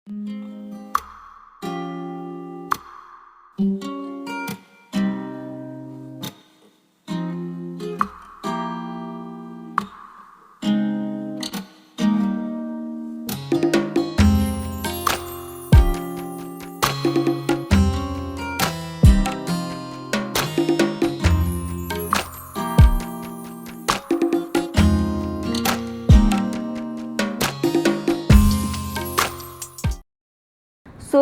So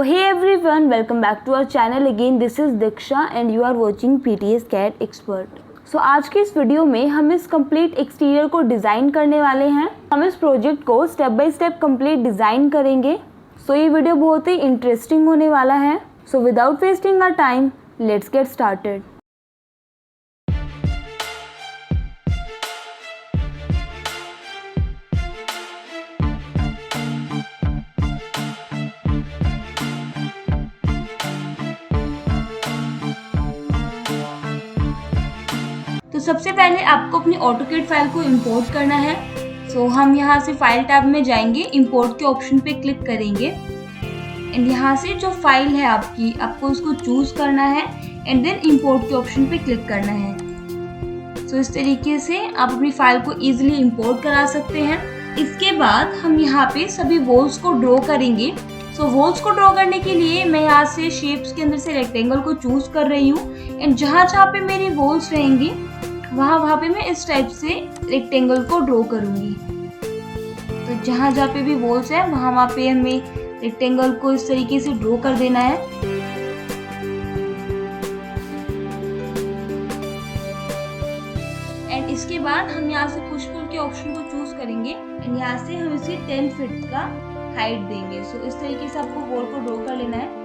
hey everyone, welcome back to our channel again. This is Diksha and you are watching PTS CAD Expert. So आज की इस video में हम इस complete exterior को design करने वाले हैं। हम इस प्रोजेक्ट को step by step complete design करेंगे। सो ये वीडियो बहुत ही इंटरेस्टिंग होने वाला है। So without wasting our time, let's get started. तो सबसे पहले आपको अपनी ऑटोकैड फाइल को इंपोर्ट करना है। सो हम यहाँ से फाइल टैब में जाएंगे, इंपोर्ट के ऑप्शन पे क्लिक करेंगे एंड यहाँ से जो फाइल है आपको उसको चूज करना है एंड देन इंपोर्ट के ऑप्शन पे क्लिक करना है। सो इस तरीके से आप अपनी फाइल को इजीली इंपोर्ट करा सकते हैं। इसके बाद हम यहाँ पे सभी वॉल्स को ड्रॉ करेंगे। सो वॉल्स को ड्रॉ करने के लिए मैं यहाँ से शेप्स के अंदर से रेक्टेंगल को चूज कर रही हूँ एंड जहाँ पे मेरी वॉल्स रहेंगी वहाँ पे मैं इस टाइप से रेक्टेंगल को ड्रॉ करूंगी। तो जहाँ पे भी वॉल्स है वहाँ पे हमें रेक्टेंगल को इस तरीके से ड्रॉ कर देना है। एंड इसके बाद हम यहाँ से पुश पुल के ऑप्शन को चूज करेंगे एंड यहाँ से हम इसे 10 फीट का हाइट देंगे। सो इस तरीके से आपको वॉल को ड्रॉ कर लेना है।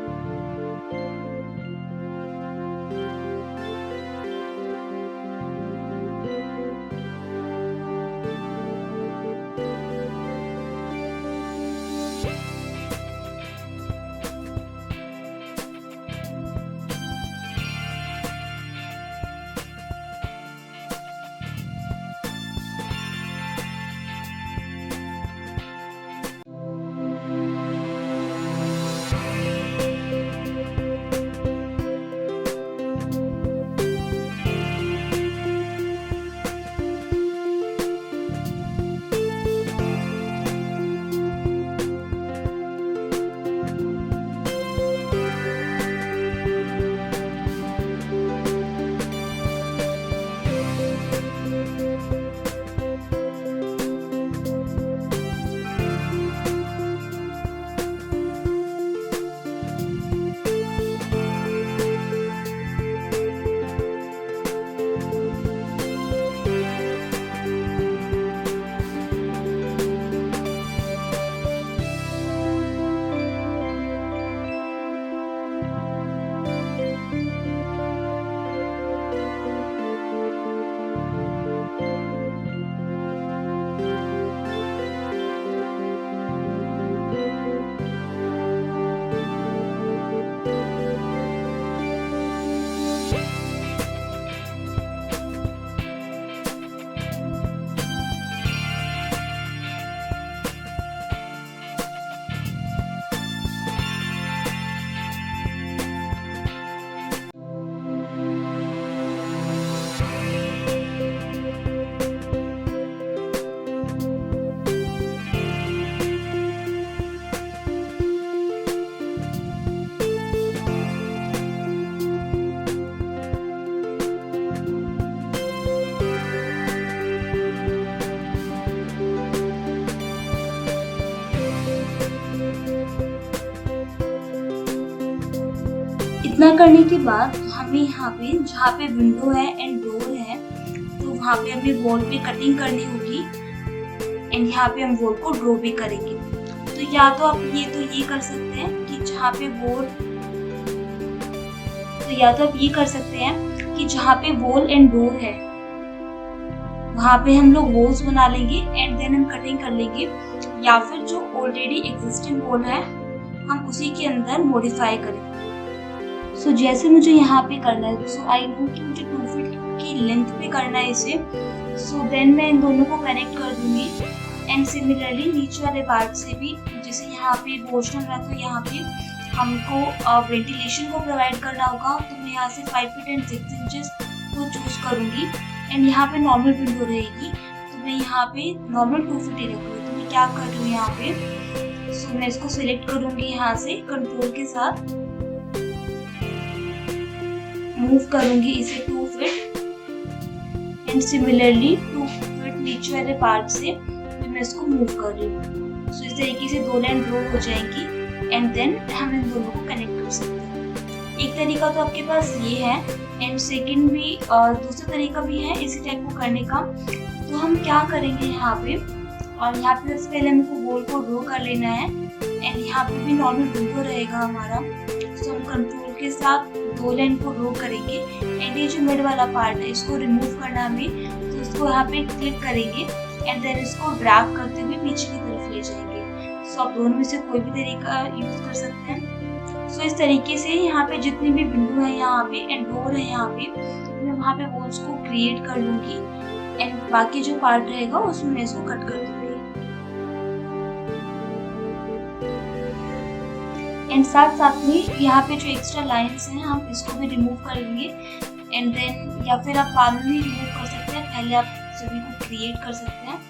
इतना करने के बाद हमें यहाँ पे जहाँ पे विंडो है एंड डोर है तो वहाँ पे हमें वॉल पे कटिंग करनी होगी एंड यहाँ पे हम वॉल को ड्रॉ भी करेंगे। तो या तो आप ये कर सकते हैं कि जहाँ पे जहाँ पे वॉल एंड डोर है वहाँ पे हम लोग वॉल्स बना लेंगे एंड देन हम कटिंग कर लेंगे, या फिर जो ऑलरेडी एग्जिस्टिंग वॉल है हम उसी के अंदर मॉडिफाई करेंगे। सो जैसे मुझे यहाँ पे करना है, सो आई नो कि मुझे 2 फीट की लेंथ पे करना है इसे। सो देन मैं इन दोनों को कनेक्ट कर दूंगी एंड सिमिलरली नीचे वाले पार्ट से भी जैसे यहाँ पे इमोशनल है तो यहाँ पे हमको वेंटिलेशन को प्रोवाइड करना होगा, तो मैं यहाँ से 5 फीट एंड 6 इंचेस को चूज करूँगी। एंड यहाँ पे नॉर्मल विंडो रहेगी, तो मैं यहाँ पे नॉर्मल 2 फीट ही रखूँगी। तो मैं क्या कर रही हूँ यहाँ पे, सो मैं इसको सिलेक्ट करूँगी, यहाँ से कंट्रोल के साथ मूव करूँगी इसे 2 फीट एंड सिमिलरली 2 फीट नीचे वाले पार्ट से मैं इसको मूव कर रही हूँ। सो इस तरीके से 2 लाइन ड्रॉ हो जाएंगी एंड देन हम इन दोनों को कनेक्ट कर सकते हैं। एक तरीका तो आपके पास ये है एंड सेकंड भी दूसरा तरीका भी है इसी टाइप को करने का। तो हम क्या करेंगे यहाँ पे, और यहाँ पे सबसे पहले हमको गोल को ड्रॉ कर लेना है एंड यहाँ पे भी नॉर्मल विंडो रहेगा हमारा। सो हम कंट्रोल के साथ 2 लाइन को ड्रॉ करेंगे एंड ये जो मिड वाला पार्ट है इसको रिमूव करना हमें, तो इसको यहाँ पे क्लिक करेंगे एंड देन इसको ड्रैग करते हुए पीछे की तरफ ले जाएंगे। सो आप दोनों में से कोई भी तरीका यूज कर सकते हैं। सो इस तरीके से यहाँ पे जितनी भी विंडो है यहाँ पे एंड डोर है यहाँ पे, मैं वहाँ पे वॉल्स को क्रिएट कर लूंगी एंड बाकी जो पार्ट रहेगा उसमें मैं इसको कट कर दूंगी। एंड साथ में यहाँ पे जो एक्स्ट्रा लाइंस हैं हम इसको भी रिमूव कर लेंगे एंड देन या फिर आप बाद में भी रिमूव कर सकते हैं, पहले आप सभी को क्रिएट कर सकते हैं।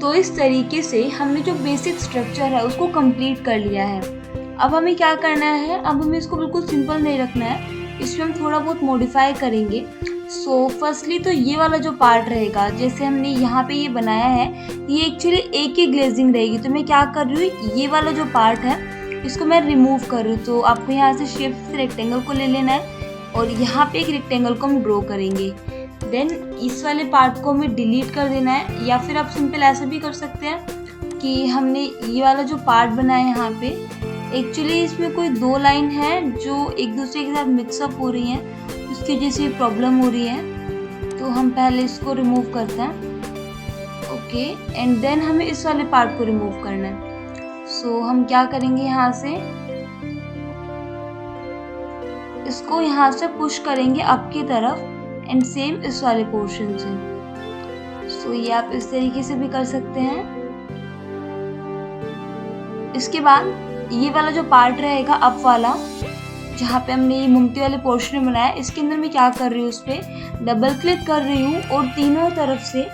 तो इस तरीके से हमने जो बेसिक स्ट्रक्चर है उसको कंप्लीट कर लिया है। अब हमें क्या करना है, अब हमें इसको बिल्कुल सिंपल नहीं रखना है, इसमें हम थोड़ा बहुत मॉडिफाई करेंगे। सो फर्स्टली तो ये वाला जो पार्ट रहेगा, जैसे हमने यहाँ पे ये बनाया है, ये एक्चुअली एक ही ग्लेजिंग रहेगी। तो मैं क्या कर रही हूँ, ये वाला जो पार्ट है इसको मैं रिमूव कर रही हूँ। तो आपको यहाँ से शेप से रेक्टेंगल को ले लेना है और यहाँ पे एक रेक्टेंगल को हम ड्रॉ करेंगे। देन इस वाले पार्ट को हमें डिलीट कर देना है, या फिर आप सिंपल ऐसे भी कर सकते हैं कि हमने ये वाला जो पार्ट बनाया है यहाँ पे, एक्चुअली इसमें कोई दो लाइन है जो एक दूसरे के साथ मिक्सअप हो रही हैं, उसकी वजह से प्रॉब्लम हो रही है। तो हम पहले इसको रिमूव करते हैं। ओके, एंड देन हमें इस वाले पार्ट को रिमूव करना है। सो हम क्या करेंगे, यहाँ से इसको यहाँ से पुश करेंगे अप की तरफ एंड सेम इस वाले पोर्शन से। सो ये आप इस तरीके से भी कर सकते हैं। इसके बाद ये वाला जो पार्ट रहेगा अप वाला, जहाँ पे हमने ये मुमटी वाले पोर्शन में बनाया, इसके अंदर मैं क्या कर रही हूँ, उस पर डबल क्लिक कर रही हूँ और तीनों तरफ से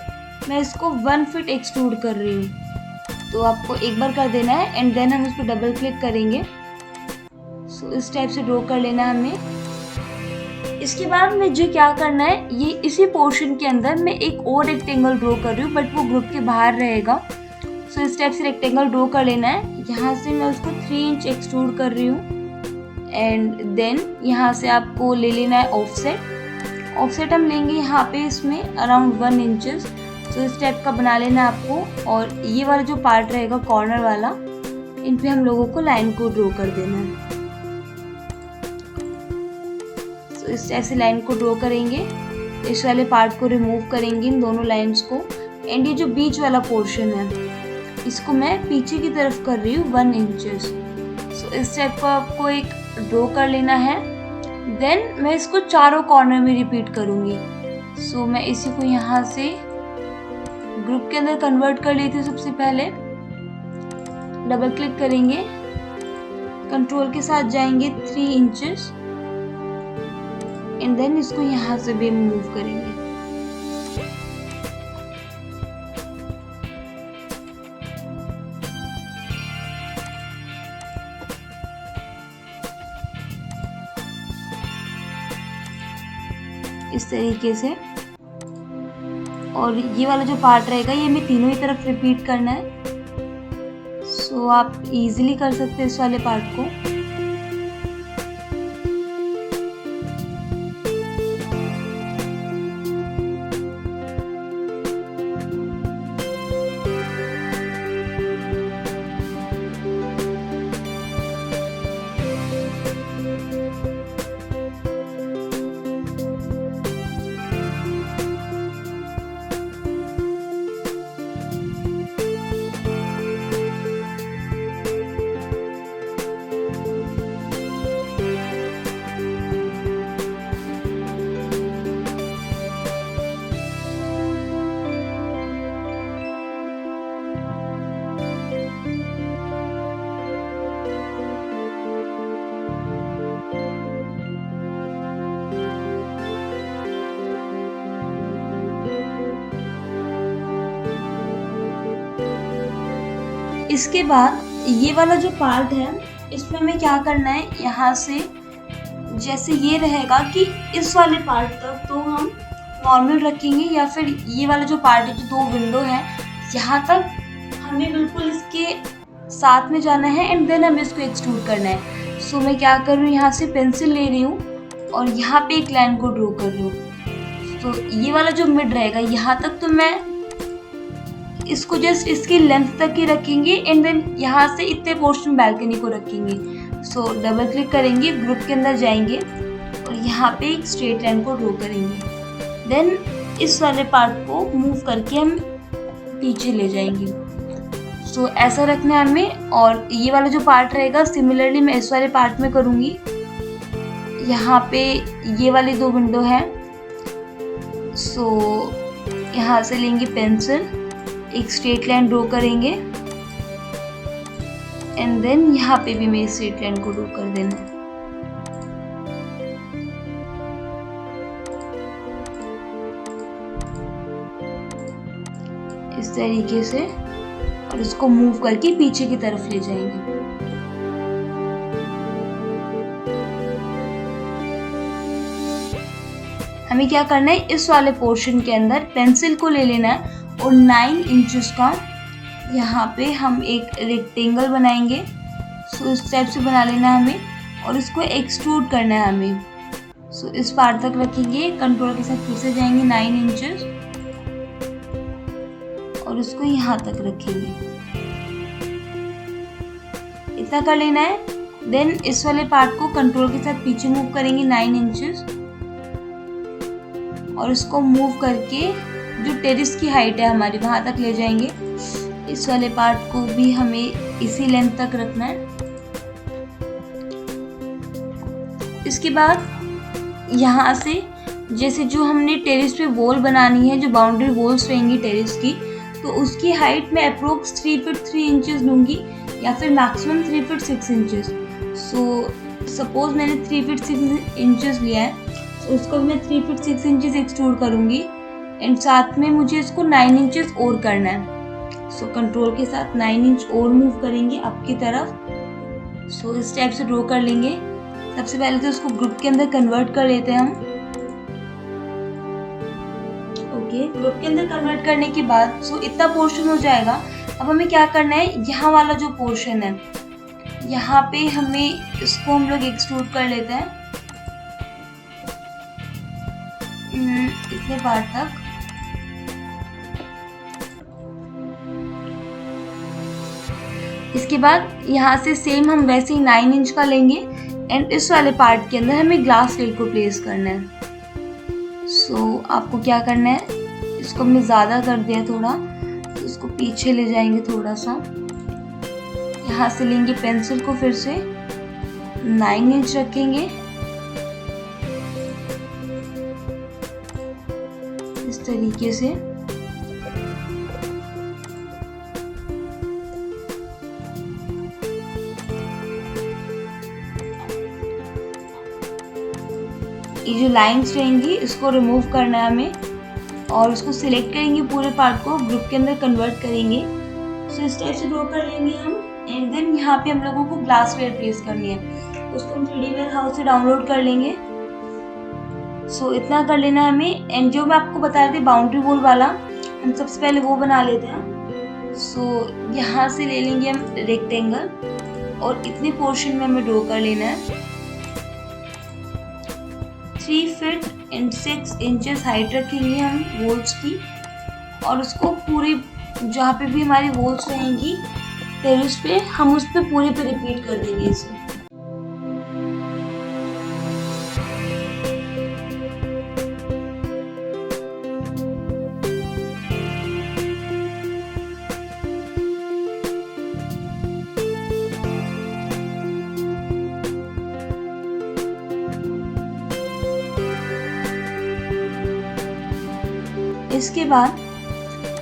मैं इसको 1 फीट एक्सट्रूड कर रही हूँ। तो आपको एक बार कर देना है एंड देन हम इस पर डबल क्लिक करेंगे। सो इस टाइप से ड्रॉ कर लेना है हमें। इसके बाद मुझे क्या करना है, ये इसी पोर्शन के अंदर मैं एक और रेक्टेंगल ड्रॉ कर रही हूँ, बट वो ग्रुप के बाहर रहेगा। सो इस टाइप से रेक्टेंगल ड्रॉ कर लेना है। यहाँ से मैं उसको 3 इंच एक्सट्रूड कर रही हूँ एंड देन यहाँ से आपको ले लेना है ऑफसेट। ऑफसेट हम लेंगे यहाँ पे इसमें अराउंड 1 इंचेस। तो इस टाइप का बना लेना है आपको, और ये वाला जो पार्ट रहेगा कॉर्नर वाला, इन पे हम लोगों को लाइन को ड्रॉ कर देना है। तो इस टाइप से लाइन को ड्रॉ करेंगे, इस वाले पार्ट को रिमूव करेंगे, इन दोनों लाइंस को। एंड ये जो बीच वाला पोर्शन है इसको मैं पीछे की तरफ कर रही हूँ 1 इंचेस। सो इस टाइप का आपको एक ड्रॉ कर लेना है। देन मैं इसको चारों कॉर्नर में रिपीट करूँगी। सो मैं इसी को यहाँ से ग्रुप के अंदर कन्वर्ट कर लेती हूँ। सबसे पहले डबल क्लिक करेंगे, कंट्रोल के साथ जाएंगे 3 इंचेस एंड देन इसको यहाँ से भी मूव करेंगे। इस तरीके से, और ये वाला जो पार्ट रहेगा ये हमें तीनों ही तरफ रिपीट करना है। सो आप इजीली कर सकते हैं इस वाले पार्ट को। इसके बाद ये वाला जो पार्ट है इसमें हमें क्या करना है, यहाँ से जैसे ये रहेगा कि इस वाले पार्ट तक तो हम नॉर्मल रखेंगे, या फिर ये वाला जो पार्ट है जो 2 विंडो है यहाँ तक हमें बिल्कुल इसके साथ में जाना है एंड देन हमें इसको एक्सट्रूड करना है। सो मैं क्या कर रही हूँ, यहाँ से पेंसिल ले रही हूँ और यहाँ पे एक लाइन को ड्रॉ कर रही हूँ। तो ये वाला जो मिड रहेगा यहाँ तक तो मैं इसको जस्ट इसकी लेंथ तक ही रखेंगे एंड देन यहाँ से इतने पोर्शन बालकनी को रखेंगे। सो डबल क्लिक करेंगे, ग्रुप के अंदर जाएंगे और यहाँ पे एक स्ट्रेट लाइन को ड्रॉ करेंगे। देन इस वाले पार्ट को मूव करके हम पीछे ले जाएंगे। सो ऐसा रखना है हमें। और ये वाला जो पार्ट रहेगा सिमिलरली मैं इस वाले पार्ट में करूँगी। यहाँ पे ये वाली 2 विंडो है। सो यहाँ से लेंगे पेंसिल, एक स्ट्रेट लाइन ड्रॉ करेंगे एंड देन यहाँ पे भी मैं स्ट्रेट लाइन को ड्रॉ कर देना है। इस इस तरीके से, और इसको मूव करके पीछे की तरफ ले जाएंगे। हमें क्या करना है, इस वाले पोर्शन के अंदर पेंसिल को ले लेना है और 9 इंचेस का यहाँ पे हम एक रेक्टेंगल बनाएंगे। सो इस टाइप से बना लेना है हमें, और इसको एक्सट्रूड करना है हमें। सो इस पार्ट तक रखेंगे, कंट्रोल के साथ फिर से जाएंगे 9 इंचेस और इसको यहाँ तक रखेंगे। इतना कर लेना है। देन इस वाले पार्ट को कंट्रोल के साथ पीछे मूव करेंगे 9 इंचेस और इसको मूव करके जो टेरेस की हाइट है हमारी वहां तक ले जाएंगे। इस वाले पार्ट को भी हमें इसी लेंथ तक रखना है। इसके बाद यहाँ से जैसे जो हमने टेरेस पे वॉल बनानी है, जो बाउंड्री वॉल्स रहेंगी टेरेस की, तो उसकी हाइट में अप्रोक्स 3 फीट 3 इंचेस लूँगी या फिर maximum 3 feet 6 inches. So suppose मैंने 3 फीट 6 इंचेस लिया है, तो उसको मैं 3 फीट 6 इंचेस एक्सट्रूड करूँगी एंड साथ में मुझे इसको 9 इंचेस और करना है। सो कंट्रोल के साथ 9 इंच और मूव करेंगे अप की तरफ। सो इस टाइप से ड्रॉ कर लेंगे। सबसे पहले तो इसको ग्रुप के अंदर कन्वर्ट कर लेते हैं हम। ओके, ग्रुप के अंदर कन्वर्ट करने के बाद सो इतना पोर्शन हो जाएगा। अब हमें क्या करना है, यहाँ वाला जो पोर्शन है यहाँ पे हमें इसको हम लोग एक्सट्रूड कर लेते हैं इतने पार्ट तक। इसके बाद यहाँ से सेम हम वैसे ही 9 इंच का लेंगे एंड इस वाले पार्ट के अंदर हमें ग्लास रेल को प्लेस करना है। सो आपको क्या करना है, इसको हमने ज़्यादा कर दिया थोड़ा, तो इसको पीछे ले जाएंगे थोड़ा सा। यहाँ से लेंगे पेंसिल को, फिर से 9 इंच रखेंगे इस तरीके से। ये जो लाइंस रहेंगी इसको रिमूव करना है हमें और उसको सिलेक्ट करेंगे, पूरे पार्ट को ग्रुप के अंदर कन्वर्ट करेंगे। सो इस टाइप से ड्रॉ कर लेंगे हम एंड देन यहाँ पे हम लोगों को ग्लास वेयर प्लेस करनी है, उसको हम 3D वेयरहाउस से डाउनलोड कर लेंगे। सो इतना कर लेना है हमें। एंड जो मैं आपको बता रही थी बाउंड्री वॉल वाला, हम सबसे पहले वो बना लेते हैं। सो यहाँ से ले लेंगे हम रेक्टेंगल और इतने पोर्शन में हमें ड्रॉ कर लेना है। 3 फीट एंड 6 इंचेस हाइट रखेंगे हम वॉल्स की और उसको पूरी जहाँ पे भी हमारी वॉल्स रहेंगी टेरेस पे, हम उस पे पूरे पे रिपीट कर देंगे इसे। इसके बाद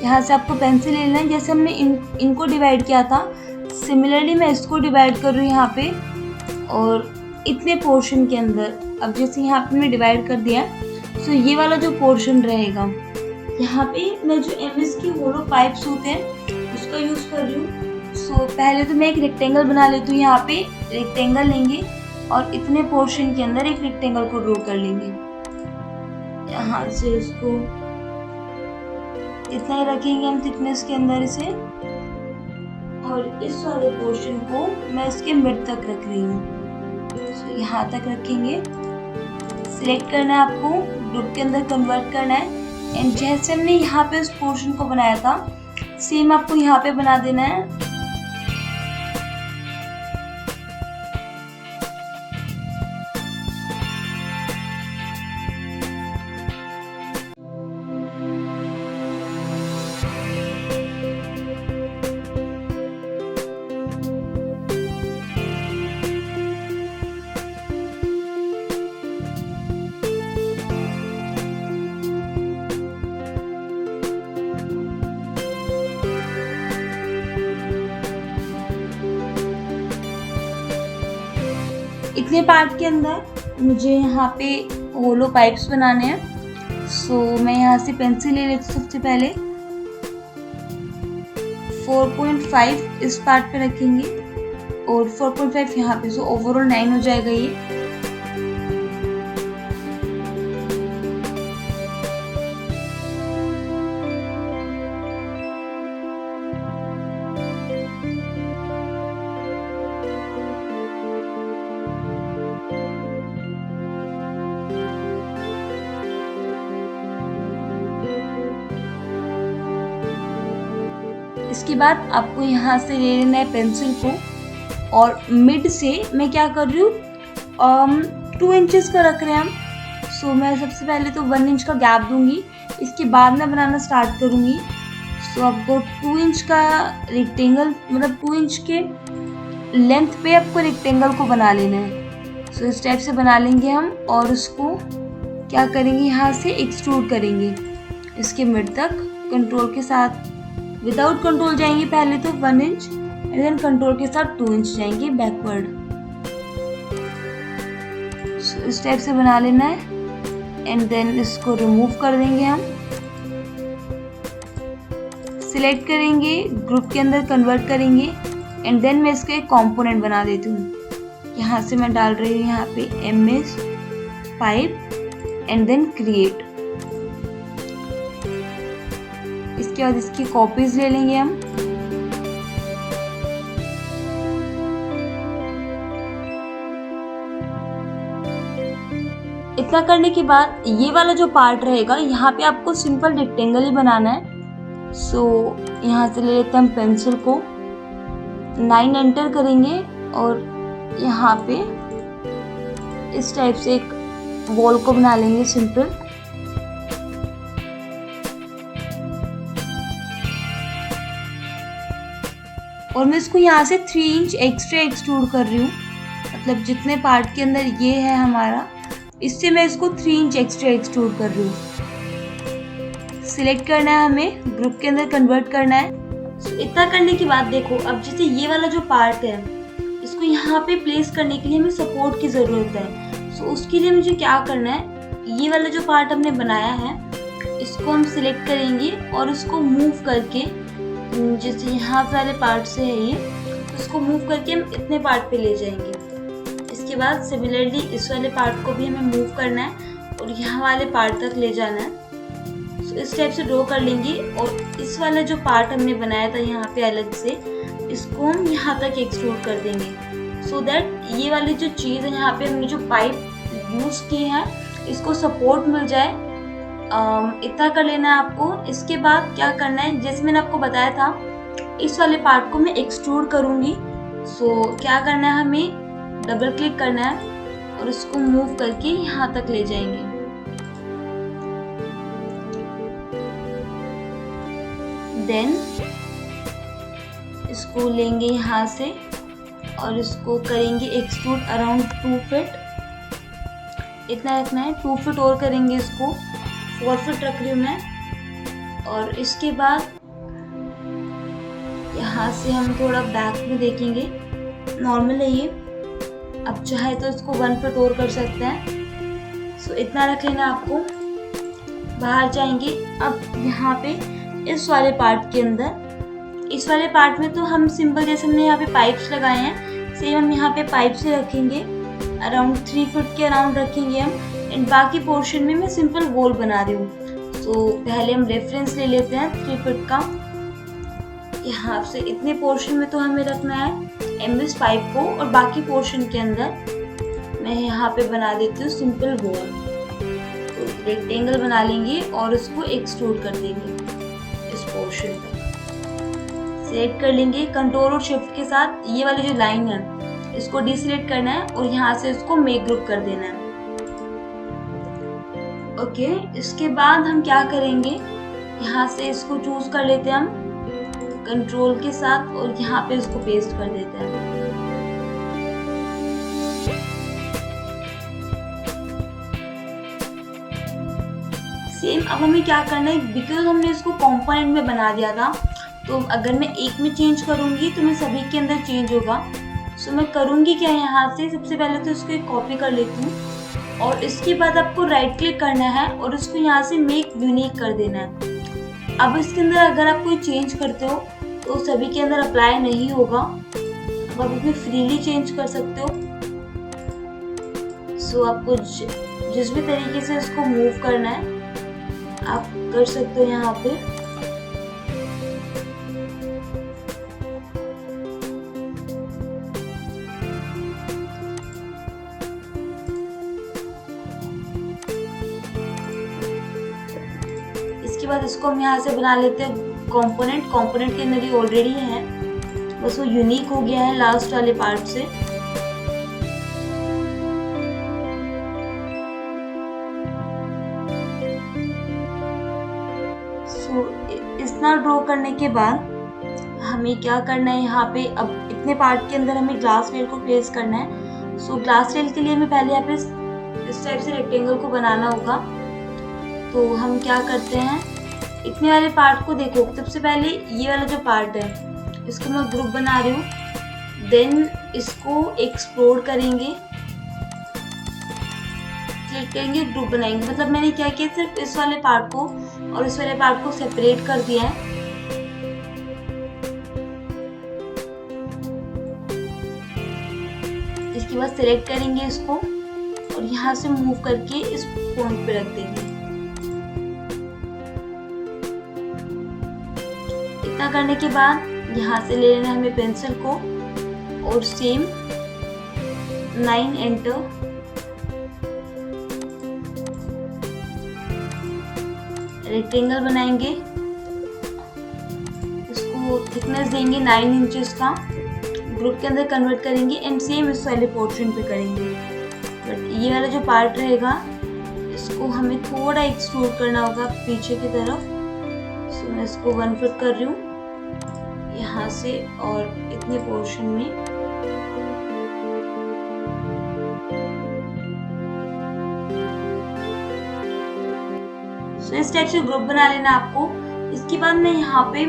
यहाँ से आपको पेंसिल लेना है, जैसे हमने इनको डिवाइड किया था सिमिलरली मैं इसको डिवाइड कर रही हूँ यहाँ पे और इतने पोर्शन के अंदर। अब जैसे यहाँ पे मैं डिवाइड कर दिया, सो ये वाला जो पोर्शन रहेगा यहाँ पे मैं जो MS की होलो पाइप्स होते हैं उसका यूज़ कर रही हूँ। सो पहले तो मैं एक रेक्टेंगल बना लेती हूँ। यहाँ पे रेक्टेंगल लेंगे और इतने पोर्शन के अंदर एक रेक्टेंगल को ड्रॉ कर लेंगे। यहाँ से इसको इतना ही रखेंगे हम थिकनेस के अंदर इसे, और इस वाले पोर्शन को मैं इसके मिड तक रख रही हूँ। तो यहाँ तक रखेंगे। सिलेक्ट करना है आपको, ग्रुप के अंदर कन्वर्ट करना है एंड जैसे हमने यहाँ पे उस पोर्शन को बनाया था सेम आपको यहाँ पे बना देना है। इतने पार्ट के अंदर मुझे यहाँ पे होलो पाइप्स बनाने हैं। सो मैं यहाँ से पेंसिल ले लेती हूँ सबसे पहले 4.5 इस पार्ट पे रखेंगे और 4.5 यहाँ पे, सो ओवरऑल 9 हो जाएगा ये। इसके बाद आपको यहाँ से ले लेना है पेंसिल को और मिड से मैं क्या कर रही हूँ 2 इंचेस का रख रहे हैं हम। सो मैं सबसे पहले तो 1 इंच का गैप दूंगी, इसके बाद मैं बनाना स्टार्ट करूँगी। सो आपको 2 इंच का रेक्टेंगल, मतलब 2 इंच के लेंथ पे आपको रेक्टेंगल को बना लेना है। सो इस टाइप से बना लेंगे हम और उसको क्या करेंगे, यहाँ से एक्सट्रूड करेंगे इसके मिड तक कंट्रोल के साथ। विदाउट कंट्रोल जाएंगे पहले तो 1 इंच एंड देन कंट्रोल के साथ 2 इंच जाएंगे बैकवर्ड। इस टाइप से बना लेना है एंड देन इसको रिमूव कर देंगे हम। सिलेक्ट करेंगे, ग्रुप के अंदर कन्वर्ट करेंगे एंड देन मैं इसका एक कंपोनेंट बना देती हूँ। यहाँ से मैं डाल रही हूँ यहाँ पे MS pipe and then create. इसके बाद इसकी कॉपीज ले लेंगे हम। इतना करने के बाद ये वाला जो पार्ट रहेगा यहाँ पे आपको सिंपल रेक्टेंगल ही बनाना है। सो यहाँ से ले लेते हैं हम पेंसिल को, 9 एंटर करेंगे और यहाँ पे इस टाइप से एक वॉल को बना लेंगे सिंपल। और मैं इसको यहाँ से 3 इंच एक्स्ट्रा एक्सट्रूड कर रही हूँ, मतलब जितने पार्ट के अंदर ये है हमारा, इससे मैं इसको 3 इंच एक्स्ट्रा एक्सट्रूड कर रही हूँ। सिलेक्ट करना है हमें, ग्रुप के अंदर कन्वर्ट करना है। इतना करने के बाद देखो, अब जैसे ये वाला जो पार्ट है इसको यहाँ पे प्लेस करने के लिए हमें सपोर्ट की ज़रूरत है। सो उसके लिए मुझे क्या करना है, ये वाला जो पार्ट हमने बनाया है इसको हम सिलेक्ट करेंगे और इसको मूव करके, जैसे यहाँ वाले पार्ट से है ये, इसको मूव करके हम इतने पार्ट पे ले जाएंगे। इसके बाद सिमिलरली इस वाले पार्ट को भी हमें मूव करना है और यहाँ वाले पार्ट तक ले जाना है। तो इस टाइप से ड्रॉ कर लेंगे और इस वाला जो पार्ट हमने बनाया था यहाँ पे अलग से, इसको हम यहाँ तक एक्सट्रूड कर देंगे सो दैट ये वाली जो चीज़ है यहाँ पे हमने जो पाइप यूज़ की है इसको सपोर्ट मिल जाए। इतना कर लेना है आपको। इसके बाद क्या करना है, जैसे मैंने आपको बताया था इस वाले पार्ट को मैं एक्सट्रूड करूँगी। सो क्या करना है, हमें डबल क्लिक करना है और इसको मूव करके यहाँ तक ले जाएंगे। देन इसको लेंगे यहाँ से और इसको करेंगे एक्सट्रूड अराउंड 2 फीट, इतना रखना है। 2 फीट और करेंगे, इसको 4 फीट रख रही हूँ मैं। और इसके बाद यहाँ से हम थोड़ा बैक में देखेंगे, नॉर्मल है ये, अब चाहे तो इसको 1 फीट और कर सकते हैं। सो इतना रख लेना आपको। बाहर जाएंगे, अब यहाँ पे इस वाले पार्ट के अंदर, इस वाले पार्ट में तो हम सिंपल जैसे हमने यहाँ पे पाइप्स लगाए हैं, सेम हम यहाँ पे पाइप से रखेंगे, अराउंड 3 फीट के अराउंड रखेंगे हम। एंड बाकी पोर्शन में मैं सिंपल वॉल बना रही हूँ। सो पहले हम रेफरेंस ले लेते हैं 3 फीट का। यहाँ से इतने पोर्शन में तो हमें रखना है एमएस पाइप को, और बाकी पोर्शन के अंदर मैं यहाँ पे बना देती हूँ सिंपल वॉल। तो रेक्टेंगल बना लेंगे और उसको एक्सट्रूड कर देंगे इस पोर्शन तक। सिलेक्ट कर लेंगे कंट्रोल और शिफ्ट के साथ, ये वाली जो लाइन है इसको डिसिलेक्ट करना है और यहाँ से इसको मेक ग्रुप कर देना है। ओके, इसके बाद हम क्या करेंगे, यहाँ से इसको चूज कर लेते हैं हम कंट्रोल के साथ और यहाँ पे इसको पेस्ट कर देते हैं। सेम अब हमें क्या करना है, बिकॉज हमने इसको कंपोनेंट में बना दिया था, तो अगर मैं एक में चेंज करूंगी तो मैं सभी के अंदर चेंज होगा। सो मैं करूंगी क्या, यहाँ से सबसे पहले तो इसको एक कॉपी कर लेती हूँ और इसके बाद आपको राइट क्लिक करना है और इसको यहाँ से मेक यूनिक कर देना है। अब इसके अंदर अगर आप कोई चेंज करते हो तो सभी के अंदर अप्लाई नहीं होगा। अब आप इसमें फ्रीली चेंज कर सकते हो। सो आपको जिस भी तरीके से इसको मूव करना है आप कर सकते हो यहाँ पे। इसके बाद इसको हम यहाँ से बना लेते हैं कंपोनेंट के अंदर ही ऑलरेडी है, बस वो यूनिक हो गया है लास्ट वाले पार्ट से। सो इतना ड्रॉ करने के बाद हमें क्या करना है, यहाँ पे अब इतने पार्ट के अंदर हमें ग्लास रेल को प्लेस करना है। सो ग्लास रेल के लिए हमें पहले यहाँ पे इस टाइप से रेक्टेंगल को बनाना होगा। तो हम क्या करते हैं, इतने वाले पार्ट को देखो, सबसे पहले ये वाला जो पार्ट है इसको मैं ग्रुप बना रही हूँ, देन इसको एक्सप्लोर करेंगे, क्लिक करेंगे, ग्रुप बनाएंगे। मतलब मैंने क्या किया, सिर्फ इस वाले पार्ट को और इस वाले पार्ट को सेपरेट कर दिया है। इसके बाद सिलेक्ट करेंगे इसको और यहाँ से मूव करके इस पॉइंट पे रख देंगे। इतना करने के बाद यहाँ से ले लेना है हमें पेंसिल को और सेम 9 एंटर। रेक्टेंगल बनाएंगे, इसको थिकनेस देंगे 9 इंचेस का, ग्रुप के अंदर कन्वर्ट करेंगे एंड सेम इस वाले पोर्शन पे करेंगे। बट ये वाला जो पार्ट रहेगा इसको हमें थोड़ा एक्सट्रूड करना होगा पीछे की तरफ। सो मैं इसको 1 फुट कर रही हूँ यहाँ से और इतने पोर्शन में। सो इस टाइप से ग्रुप बना लेना आपको। इसके बाद मैं यहाँ पे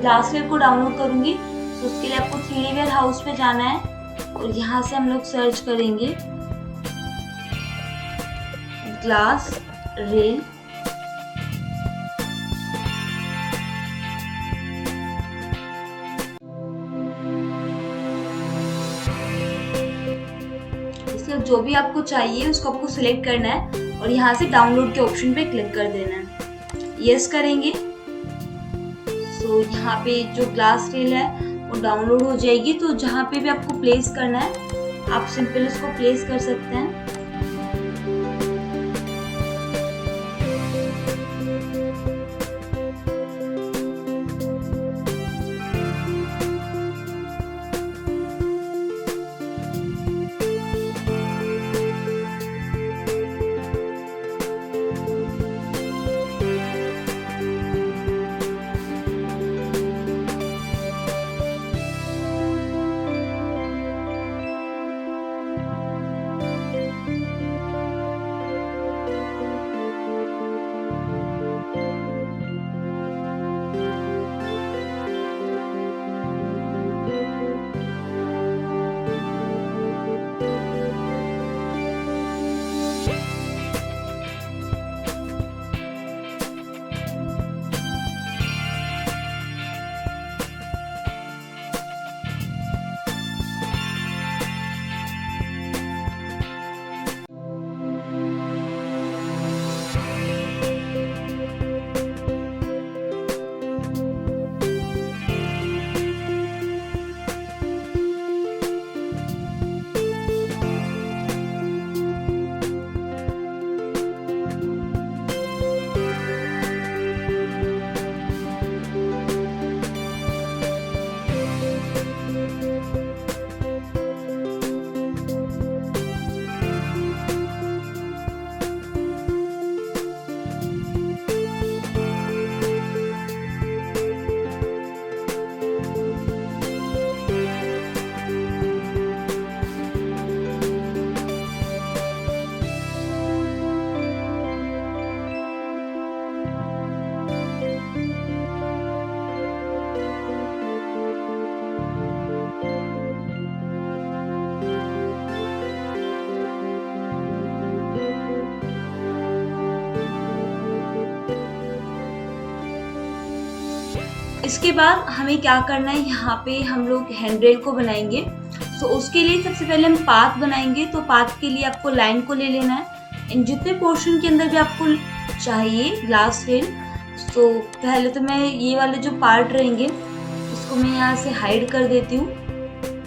ग्लास रेल को डाउनलोड करूंगी। तो उसके लिए आपको 3D वेयरहाउस पे जाना है और यहाँ से हम लोग सर्च करेंगे ग्लास रेल। इसलिए जो भी आपको चाहिए उसको आपको सिलेक्ट करना है और यहाँ से डाउनलोड के ऑप्शन पे क्लिक कर देना है। यस करेंगे। सो यहाँ पे जो ग्लास रेल है वो डाउनलोड हो जाएगी। तो जहाँ पे भी आपको प्लेस करना है आप सिंपल इसको प्लेस कर सकते हैं। इसके बाद हमें क्या करना है, यहाँ पे हम लोग हैंड रेल को बनाएंगे। तो उसके लिए सबसे पहले हम पाथ बनाएंगे। तो पाथ के लिए आपको लाइन को ले लेना है इन जितने पोर्शन के अंदर भी आपको चाहिए ग्लास रेल। तो पहले तो मैं ये वाले जो पार्ट रहेंगे इसको मैं यहाँ से हाइड कर देती हूँ।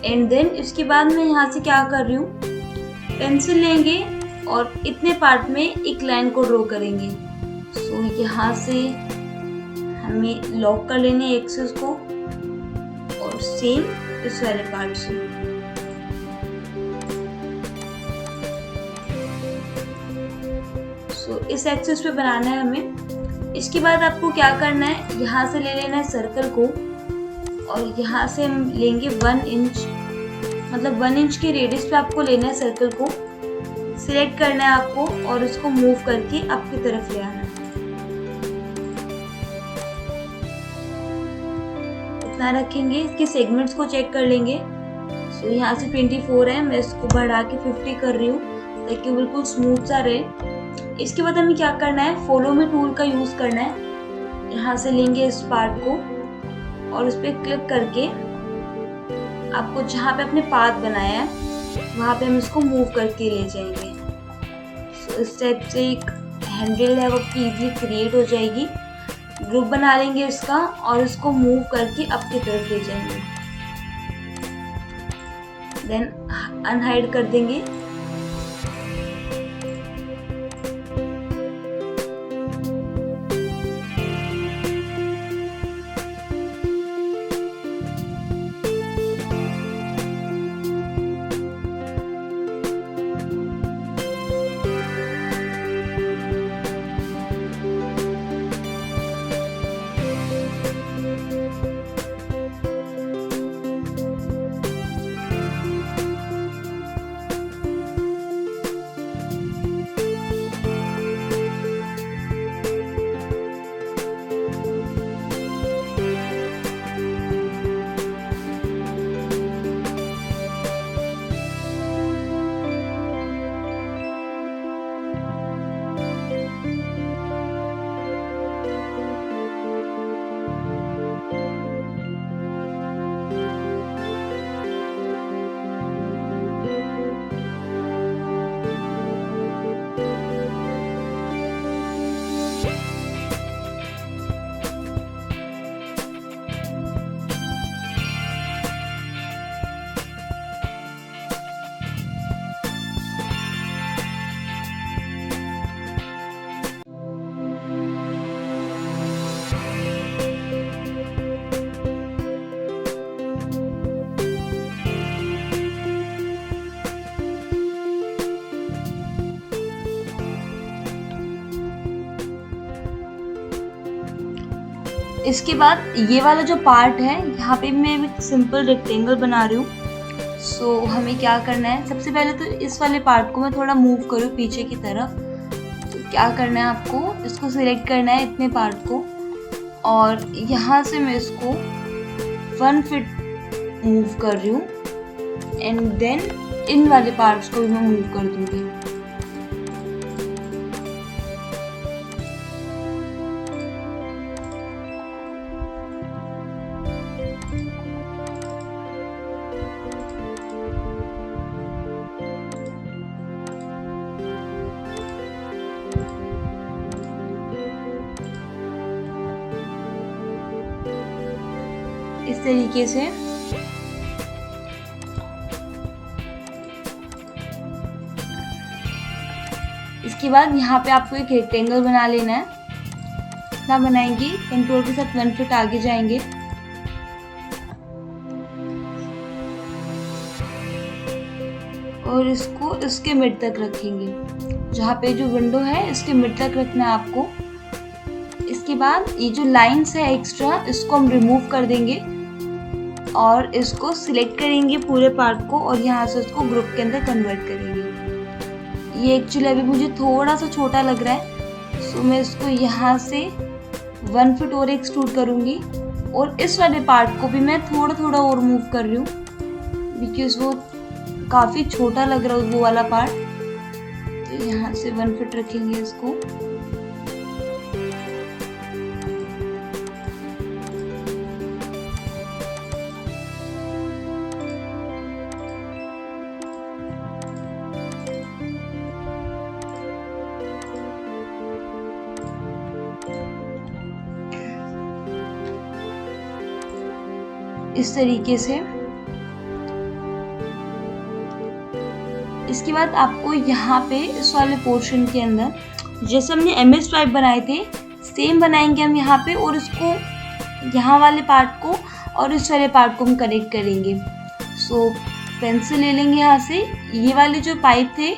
एंड देन इसके बाद मैं यहाँ से क्या कर रही हूँ, पेंसिल लेंगे और इतने पार्ट में एक लाइन को ड्रॉ करेंगे। सो यहाँ से हमें लॉक कर लेने एक्सेस को और सेम इस वाले पार्ट से। सो इस एक्सेस पे बनाना है हमें। इसके बाद आपको क्या करना है, यहाँ से ले लेना है सर्कल को और यहाँ से हम लेंगे 1 इंच, मतलब 1 इंच के रेडियस पे आपको लेना है सर्कल को। सिलेक्ट करना है आपको और उसको मूव करके आपकी तरफ ले आना है। इतना रखेंगे। इसके सेगमेंट्स को चेक कर लेंगे। सो यहाँ से 24 है, मैं इसको बढ़ा के 50 कर रही हूँ ताकि बिल्कुल स्मूथ सा रहे। इसके बाद हमें क्या करना है, फॉलो मी टूल का यूज करना है। यहाँ से लेंगे इस पार्ट को और उस पर क्लिक करके आपको जहाँ पे अपने पाथ बनाया है वहाँ पे हम इसको मूव करके ले जाएंगे। सो इस टाइप से एक हैंडल है वो इजीली क्रिएट हो जाएगी। ग्रुप बना लेंगे इसका और इसको मूव करके आपकी तरफ ले जाएंगे। देन अनहाइड कर देंगे। इसके बाद ये वाला जो पार्ट है यहाँ पे मैं एक सिंपल रेक्टेंगल बना रही हूँ। सो हमें क्या करना है, सबसे पहले तो इस वाले पार्ट को मैं थोड़ा मूव करूँ पीछे की तरफ। तो क्या करना है, आपको इसको सिलेक्ट करना है इतने पार्ट को और यहाँ से मैं इसको 1 फीट मूव कर रही हूँ। एंड देन इन वाले पार्ट्स को भी मैं मूव कर दूँगी। इस तरीके से इसके बाद यहाँ पे आपको एक रेक्टेंगल बना लेना है। इतना बनाएंगे, कंट्रोल के साथ 1 फीट आगे जाएंगे और इसको इसके मिड तक रखेंगे। जहाँ पे जो विंडो है इसके मिड तक रखना है आपको। इसके बाद ये जो लाइंस है एक्स्ट्रा इसको हम रिमूव कर देंगे और इसको सिलेक्ट करेंगे पूरे पार्ट को और यहाँ से उसको ग्रुप के अंदर कन्वर्ट करेंगे। ये एक्चुअली अभी मुझे थोड़ा सा छोटा लग रहा है, सो मैं इसको यहाँ से 1 फीट और एक्सट्रूड करूँगी और इस वाले पार्ट को भी मैं थोड़ा थोड़ा और मूव कर रही हूँ बिकॉज वो काफ़ी छोटा लग रहा है वो वाला पार्ट। तो यहाँ से 1 फीट रखेंगे इसको। इस तरीके से। इसके बाद आपको यहाँ पे इस वाले पोर्शन के अंदर जैसे हमने MS पाइप बनाए थे सेम बनाएंगे हम यहाँ पे, और इसको यहाँ वाले पार्ट को और इस वाले पार्ट को हम कनेक्ट करेंगे। सो पेंसिल ले लेंगे यहाँ से। ये वाले जो पाइप थे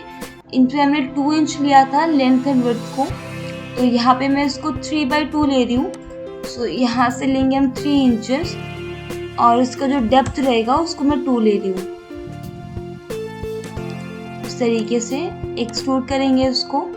इन पे हमने 2 इंच लिया था लेंथ एंड विड्थ को, तो यहाँ पे मैं इसको 3/2 ले रही हूँ। सो यहाँ से लेंगे हम 3 इंचेस और इसका जो डेप्थ रहेगा उसको मैं 2 ले रही हूँ। इस तरीके से एक्सट्रूड करेंगे उसको।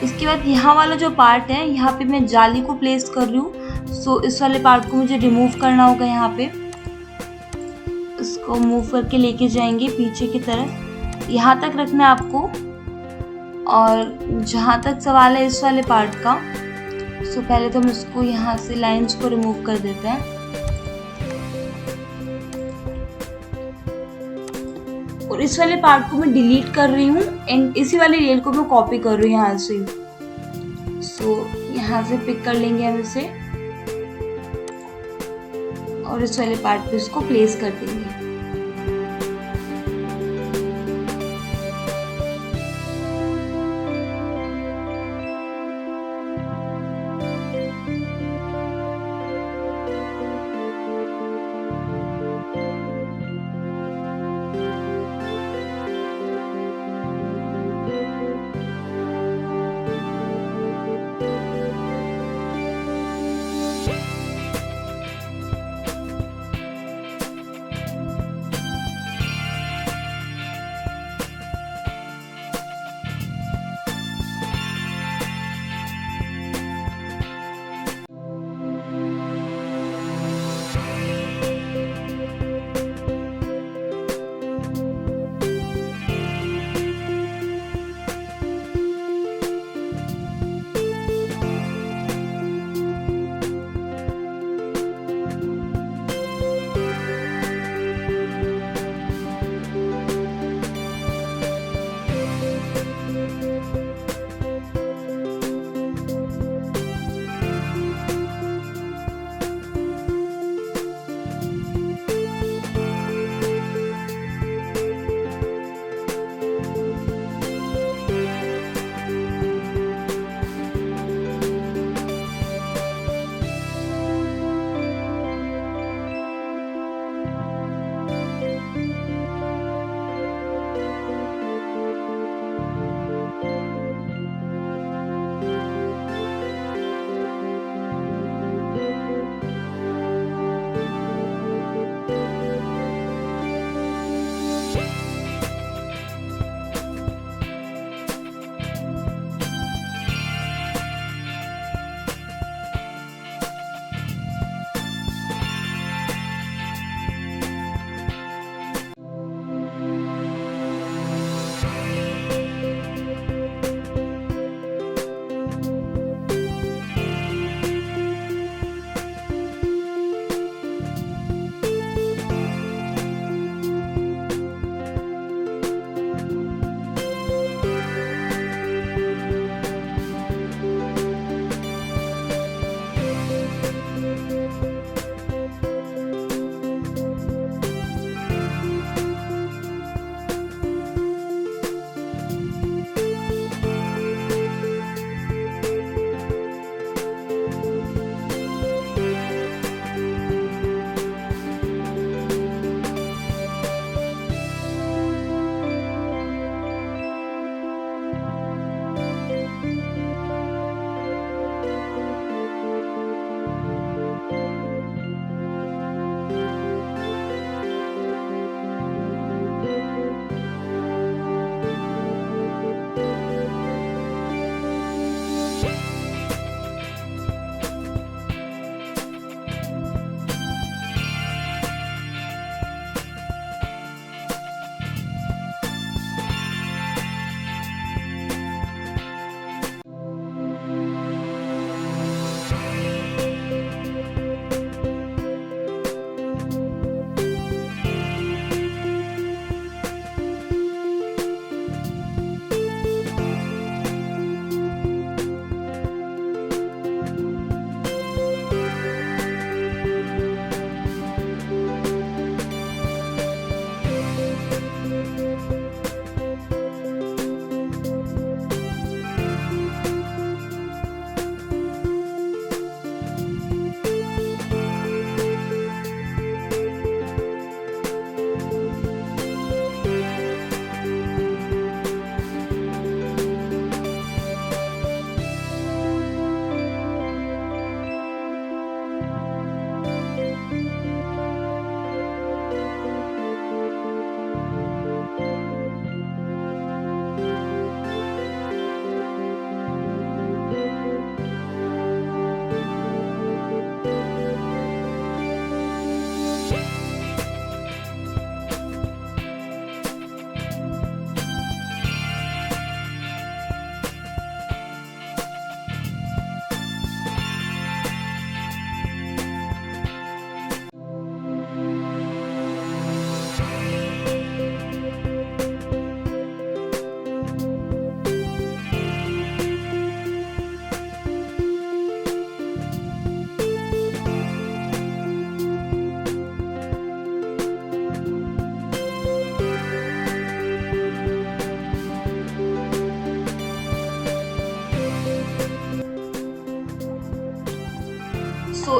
इसके बाद यहाँ वाला जो पार्ट है यहाँ पे मैं जाली को प्लेस कर रही हूँ। सो इस वाले पार्ट को मुझे रिमूव करना होगा। यहाँ पे इसको मूव करके लेके जाएंगे पीछे की तरफ, यहाँ तक रखना है आपको। और जहाँ तक सवाल है इस वाले पार्ट का, सो पहले तो हम इसको यहाँ से लाइंस को रिमूव कर देते हैं और इस वाले पार्ट को मैं डिलीट कर रही हूँ एंड इसी वाली रेल को मैं कॉपी कर रही हूँ यहाँ से। सो यहाँ से पिक कर लेंगे हम इसे और इस वाले पार्ट पे इसको प्लेस कर देंगे।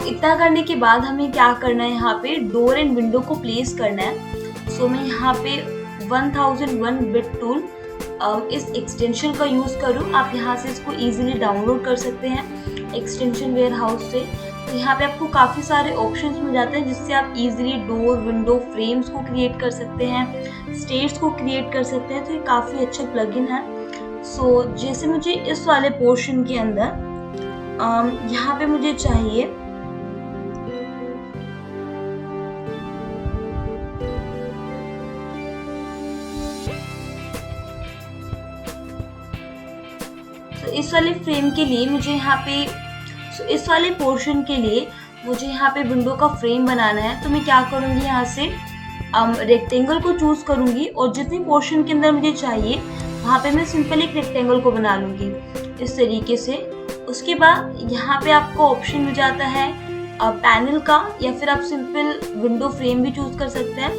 इतना करने के बाद हमें क्या करना है, यहाँ पे डोर एंड विंडो को प्लेस करना है। सो मैं यहाँ पे 1001 बिट टूल इस एक्सटेंशन का यूज़ करूँ। आप यहाँ से इसको इजीली डाउनलोड कर सकते हैं एक्सटेंशन वेयर हाउस से। तो यहाँ पे आपको काफ़ी सारे ऑप्शंस मिल जाते हैं जिससे आप इजीली डोर विंडो फ्रेम्स को क्रिएट कर सकते हैं, स्टेट्स को क्रिएट कर सकते हैं। तो ये काफ़ी अच्छा प्लगइन है। सो जैसे मुझे इस वाले पोर्शन के अंदर यहाँ पे मुझे चाहिए इस वाले फ्रेम के लिए मुझे यहाँ पे इस वाले पोर्शन के लिए मुझे यहाँ पे विंडो का फ्रेम बनाना है। तो मैं क्या करूँगी, यहाँ से रेक्टेंगल को चूज करूँगी और जितनी पोर्शन के अंदर मुझे चाहिए वहाँ पे मैं सिंपल एक रेक्टेंगल को बना लूँगी इस तरीके से। उसके बाद यहाँ पे आपको ऑप्शन मिल जाता है पैनल का, या फिर आप सिंपल विंडो फ्रेम भी चूज कर सकते हैं।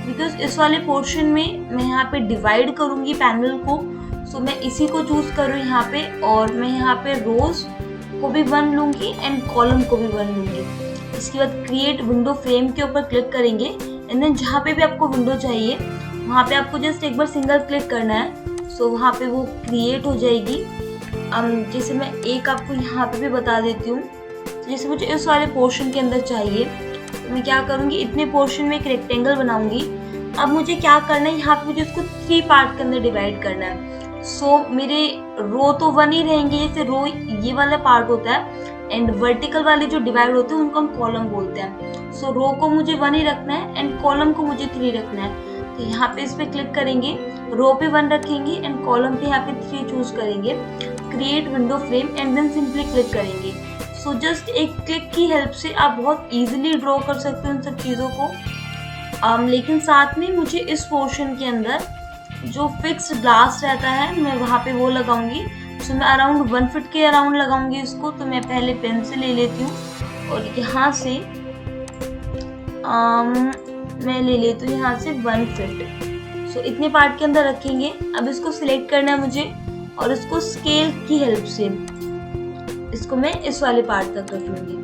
बिकॉज इस वाले पोर्शन में मैं यहाँ पे डिवाइड करूँगी पैनल को। सो मैं इसी को चूज करूँ यहाँ पे, और मैं यहाँ पे रोज को भी 1 लूँगी एंड कॉलम को भी 1 लूँगी। इसके बाद क्रिएट विंडो फ्रेम के ऊपर क्लिक करेंगे एंड देन जहाँ पे भी आपको विंडो चाहिए वहाँ पे आपको जस्ट एक बार सिंगल क्लिक करना है। सो वहाँ पे वो क्रिएट हो जाएगी। जैसे मैं एक आपको यहाँ पे भी बता देती हूँ। जैसे मुझे इस वाले पोर्शन के अंदर चाहिए तो मैं क्या करूँगी, इतने पोर्शन में एक रेक्टेंगल बनाऊँगी। अब मुझे क्या करना है, यहाँ पे मुझे इसको 3 पार्ट के अंदर डिवाइड करना है। सो मेरे रो तो 1 ही रहेंगे, जैसे रो ये वाला पार्ट होता है एंड वर्टिकल वाले जो डिवाइड होते हैं उनको हम कॉलम बोलते हैं। सो रो को मुझे 1 ही रखना है एंड कॉलम को मुझे 3 रखना है। तो यहाँ पे इस पे क्लिक करेंगे, रो पे 1 रखेंगे एंड कॉलम पे यहाँ पे 3 चूज करेंगे, create window frame and then simply click करेंगे। सो जस्ट एक क्लिक की हेल्प से आप बहुत इजीली ड्रॉ कर सकते हो इन सब चीज़ों को। लेकिन साथ में मुझे इस पोर्शन के अंदर जो फिक्स्ड ग्लास रहता है मैं वहाँ पे वो लगाऊंगी। सो मैं अराउंड 1 फीट के अराउंड लगाऊंगी इसको। तो मैं पहले पेंसिल ले लेती हूँ और यहाँ से मैं ले लेती हूँ यहाँ से 1 फीट। सो इतने पार्ट के अंदर रखेंगे। अब इसको सिलेक्ट करना है मुझे और इसको स्केल की हेल्प से इसको मैं इस वाले पार्ट तक रख लूँगी।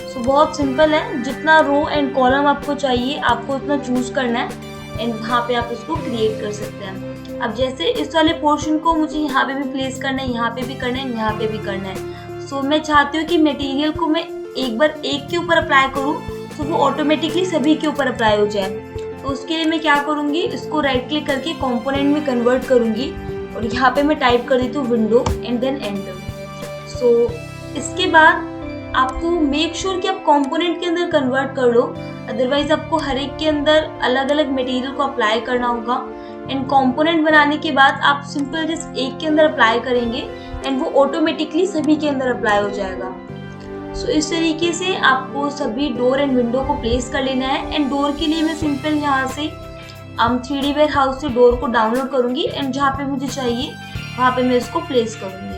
सो बहुत सिंपल है, जितना रो एंड कॉलम आपको चाहिए आपको उतना चूज करना है एंड वहाँ पे आप उसको क्रिएट कर सकते हैं। अब जैसे इस वाले पोर्शन को मुझे यहाँ पे भी प्लेस करना है, यहाँ पे भी करना है, यहाँ पे भी करना है। सो मैं चाहती हूँ कि मटेरियल को मैं एक बार एक के ऊपर अप्लाई करूँ तो वो ऑटोमेटिकली सभी के ऊपर अप्लाई हो जाए। तो उसके लिए मैं क्या करूँगी, इसको राइट क्लिक करके कंपोनेंट में कन्वर्ट करूँगी और यहाँ पे मैं टाइप कर देती हूँ विंडो एंड देन एंटर। सो इसके बाद आपको मेक श्योर कि आप कंपोनेंट के अंदर कन्वर्ट कर लो, अदरवाइज आपको हर एक के अंदर अलग अलग मटेरियल को अप्लाई करना होगा। एंड कंपोनेंट बनाने के बाद आप सिंपल जस्ट एक के अंदर अप्लाई करेंगे एंड वो ऑटोमेटिकली सभी के अंदर अप्लाई हो जाएगा। सो इस तरीके से आपको सभी डोर एंड विंडो को प्लेस कर लेना है। एंड डोर के लिए मैं सिंपल यहाँ से 3D वेयर हाउस से डोर को डाउनलोड करूँगी एंड जहाँ पे मुझे चाहिए वहाँ पे मैं इसको प्लेस करूँगी।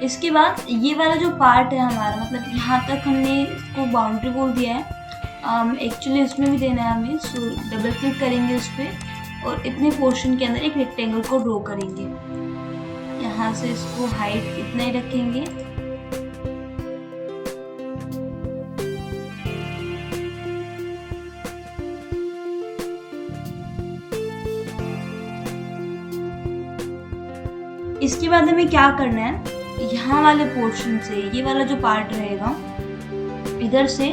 इसके बाद ये वाला जो पार्ट है हमारा, मतलब यहाँ तक हमने इसको बाउंड्री वॉल दिया है, एक्चुअली इसमें भी देना है हमें। सो डबल क्लिक करेंगे उस पर और इतने पोर्शन के अंदर एक रेक्टेंगल को ड्रॉ करेंगे। यहाँ से इसको हाइट इतना ही रखेंगे। इसके बाद हमें क्या करना है, यहाँ वाले पोर्शन से ये वाला जो पार्ट रहेगा, इधर से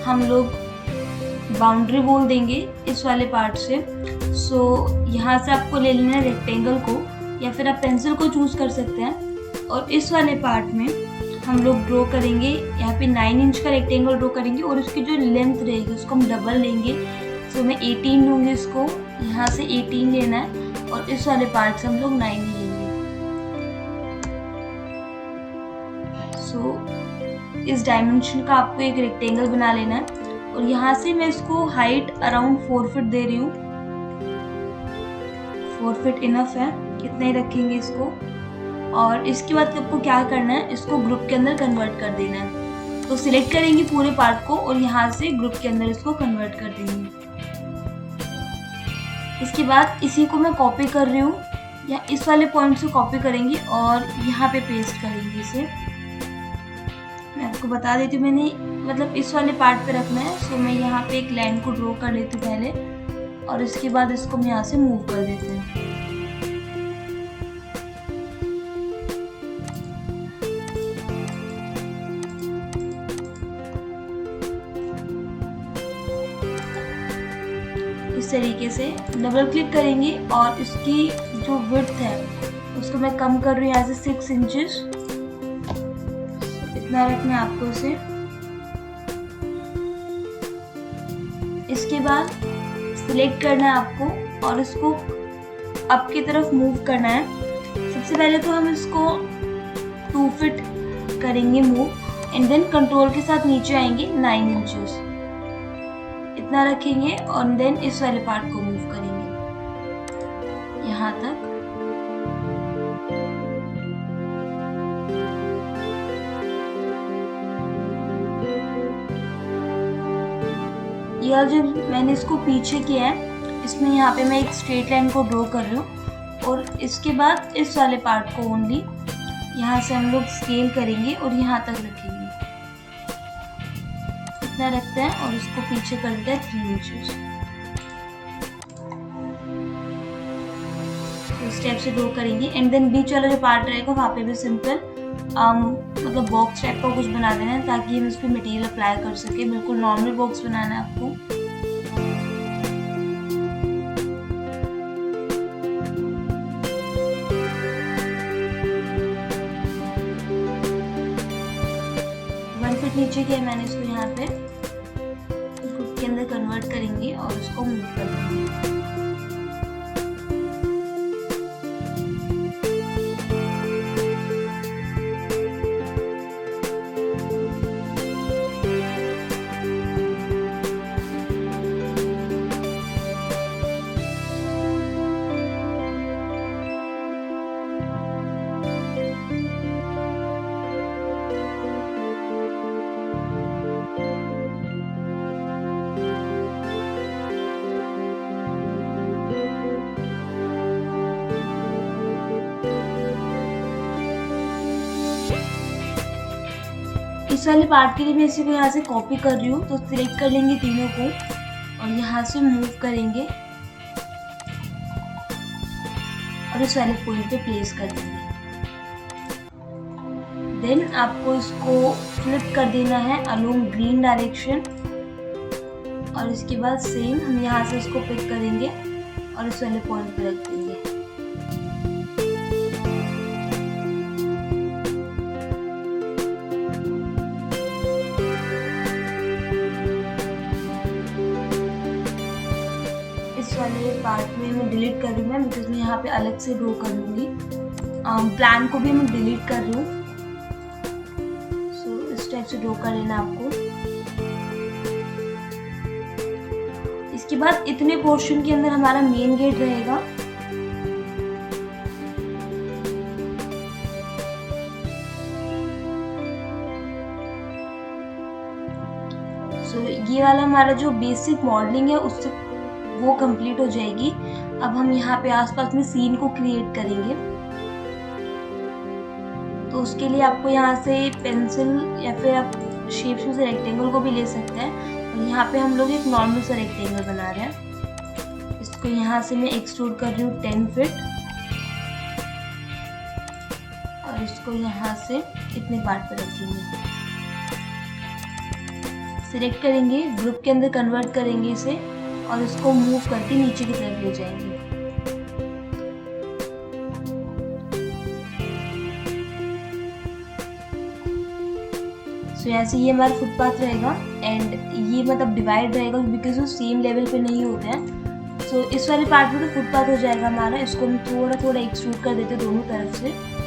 हम लोग बाउंड्री वॉल देंगे इस वाले पार्ट से। सो यहाँ से आपको ले लेना है रेक्टेंगल को, या फिर आप पेंसिल को चूज कर सकते हैं। और इस वाले पार्ट में हम लोग ड्रॉ करेंगे, यहाँ पे 9 इंच का रेक्टेंगल ड्रॉ करेंगे और उसकी जो लेंथ रहेगी उसको हम डबल लेंगे। सो मैं 18 लूँगी इसको, यहाँ से 18 लेना है और इस वाले पार्ट से हम लोग 9 लेंगे। सो इस डायमेंशन का आपको एक रेक्टेंगल बना लेना है और यहाँ से मैं इसको हाइट अराउंड 4 फीट दे रही हूँ। 4 फीट इनफ है, इतना ही रखेंगे इसको। और इसके बाद आपको क्या करना है, इसको ग्रुप के अंदर कन्वर्ट कर देना है। तो सिलेक्ट करेंगे पूरे पार्ट को और यहाँ से ग्रुप के अंदर इसको कन्वर्ट कर देंगे। इसके बाद इसी को मैं कॉपी कर रही हूँ, या इस वाले पॉइंट से कॉपी करेंगे और यहाँ पे पेस्ट करेंगे इसे। मैं आपको बता देती हूँ, मैंने मतलब इस वाले पार्ट पे रखना है। सो मैं यहाँ पे एक लाइन को ड्रॉ कर लेती हूँ पहले और इसके बाद इसको हम यहाँ से मूव कर देते हैं। इस तरीके से डबल क्लिक करेंगे और इसकी जो विड्थ है उसको मैं कम कर रही हूँ यहाँ से 6 इंचेस। इतना रखना है आपको इसे। इसके बाद सिलेक्ट करना है आपको और इसको अप की तरफ मूव करना है। सबसे पहले तो हम इसको 2 फीट करेंगे मूव एंड देन कंट्रोल के साथ नीचे आएंगे 9 इंचेस, इतना रखेंगे और देन इस वाले पार्ट को मूव करेंगे यहाँ तक। यह जो मैंने इसको पीछे किया है, इसमें यहाँ पे मैं एक स्ट्रेट लाइन को ड्रॉ कर रही हूँ और इसके बाद इस वाले पार्ट को ओनली यहाँ से हम लोग स्केल करेंगे और यहाँ तक रखेंगे, इतना रखते हैं और इसको पीछे कर देते हैं 3 इंचेस। इस टाइप से ड्रॉ करेंगे एंड देन बीच वाला जो पार्ट रहेगा वहाँ पे भी सिंपल मतलब बॉक्स टाइप का कुछ बना देना है ताकि हम इस पर मटेरियल अप्लाई कर सके। बिल्कुल नॉर्मल बॉक्स बनाना है आपको। नीचे किया मैंने इसको, यहाँ पे ग्रुप के अंदर कन्वर्ट करेंगे और इसको मूव कर देंगे। इस वाले पार्ट के लिए मैं इसी को यहाँ से कॉपी कर रही हूँ। तो सिलेक्ट कर लेंगे तीनों को और यहाँ से मूव करेंगे और इस वाले पॉइंट पे प्लेस कर देंगे। देन आपको इसको फ्लिप कर देना है अलोंग ग्रीन डायरेक्शन और इसके बाद सेम हम यहाँ से इसको पिक करेंगे और इस वाले पॉइंट पे रख देंगे। पार्ट में मैं डिलीट कर रही हूँ बिकॉज मैं यहाँ पे अलग से ड्रॉ कर लूँगी। प्लान को भी मैं डिलीट कर रही हूँ। सो इस टाइप से ड्रॉ कर लेना आपको। इसके बाद इतने पोर्शन के अंदर हमारा मेन गेट रहेगा। फिलहाल हमारा जो बेसिक मॉडलिंग है उससे वो कंप्लीट हो जाएगी। अब हम यहाँ पे आसपास में सीन को क्रिएट करेंगे। तो उसके लिए आपको यहाँ से पेंसिल या फिर आप शेप्स में से रेक्टेंगल को भी ले सकते हैं। और यहाँ पे हम लोग एक नॉर्मल सा रेक्टेंगल बना रहे हैं। इसको यहाँ से मैं एक्सट्रूड कर रही हूँ 10 फीट और इसको यहाँ से इतने पार्ट पे रखेंगे। सिलेक्ट करेंगे, ग्रुप के अंदर कन्वर्ट करेंगे इसे और इसको मूव करके नीचे की तरफ ले जाएंगे। सो यहाँ से ये हमारा फुटपाथ रहेगा एंड ये मतलब डिवाइड रहेगा बिकॉज वो सेम लेवल पे नहीं होते हैं। सो इस वाले पार्ट में तो फुटपाथ हो जाएगा हमारा। इसको हम थोड़ा थोड़ा एक्सट्रूड कर देते दोनों तरफ से।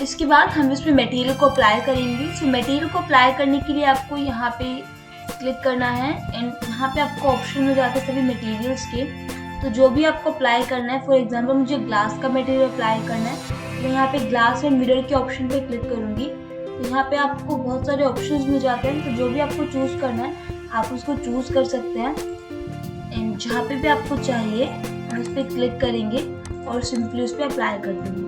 इसके बाद हम इसमें मटेरियल को अप्लाई करेंगे। सो मटेरियल को अप्लाई करने के लिए आपको यहाँ पे क्लिक करना है एंड यहाँ पे आपको ऑप्शन मिल जाते हैं सभी मटेरियल्स के। तो जो भी आपको अप्लाई करना है, फॉर एग्जांपल मुझे ग्लास का मटेरियल अप्लाई करना है, तो यहाँ पे ग्लास एंड मिरर के ऑप्शन पे क्लिक करूँगी। तो यहाँ पे आपको बहुत सारे ऑप्शंस मिल जाते हैं, तो जो भी आपको चूज़ करना है आप उसको चूज़ कर सकते हैं एंड जहाँ पे भी आपको चाहिए हम उस पर क्लिक करेंगे और सिंपली उस पर अप्लाई कर देंगे।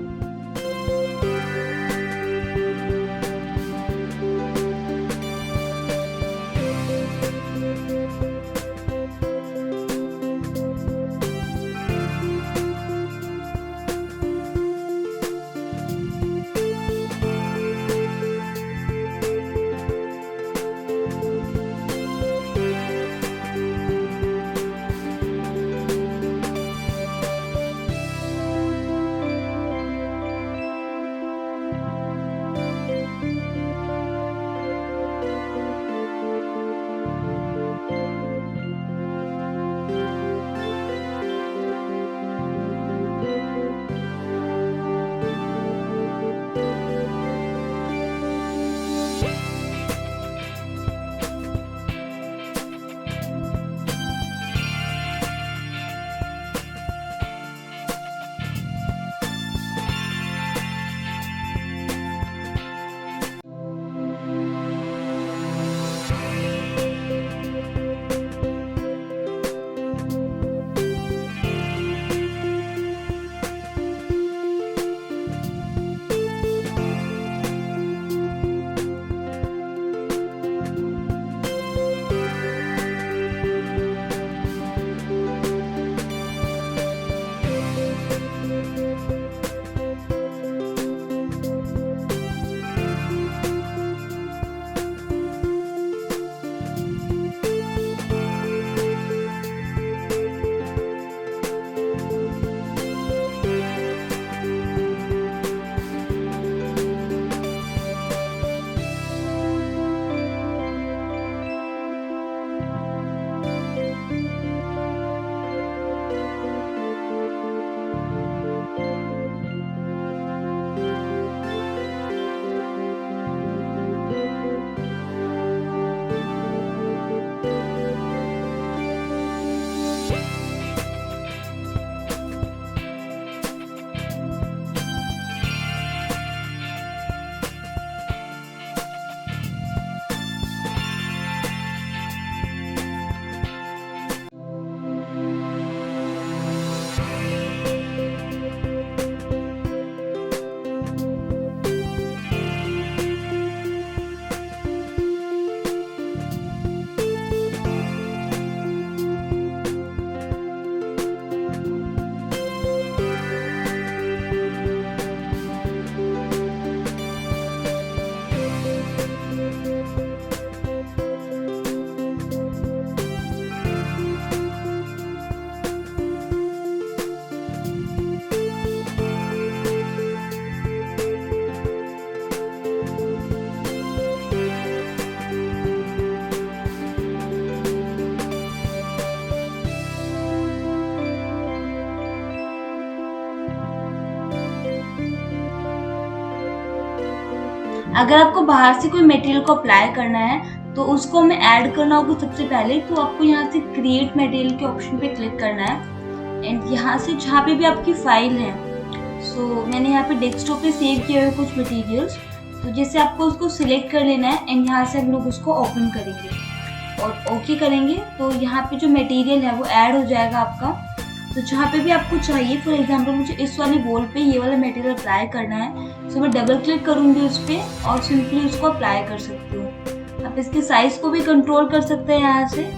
अगर आपको बाहर से कोई मटेरियल को अप्लाई करना है तो उसको हमें ऐड करना होगा सबसे पहले। तो आपको यहाँ से क्रिएट मटेरियल के ऑप्शन पे क्लिक करना है एंड यहाँ से जहाँ पे भी आपकी फाइल है, सो मैंने यहाँ पे डेस्कटॉप पे सेव किए हुए कुछ मटेरियल्स, तो जैसे आपको उसको सिलेक्ट कर लेना है एंड यहाँ से हम लोग उसको ओपन करेंगे और ओके करेंगे तो यहाँ पे जो मटेरियल है वो ऐड हो जाएगा आपका। तो जहाँ पे भी आपको चाहिए, फॉर एग्जांपल मुझे इस वाली वॉल पे ये वाला मटेरियल अप्लाई करना है, सो मैं डबल क्लिक करूँगी उस पर और सिंपली उसको अप्लाई कर सकती हूँ। आप इसके साइज को भी कंट्रोल कर सकते हैं यहाँ से।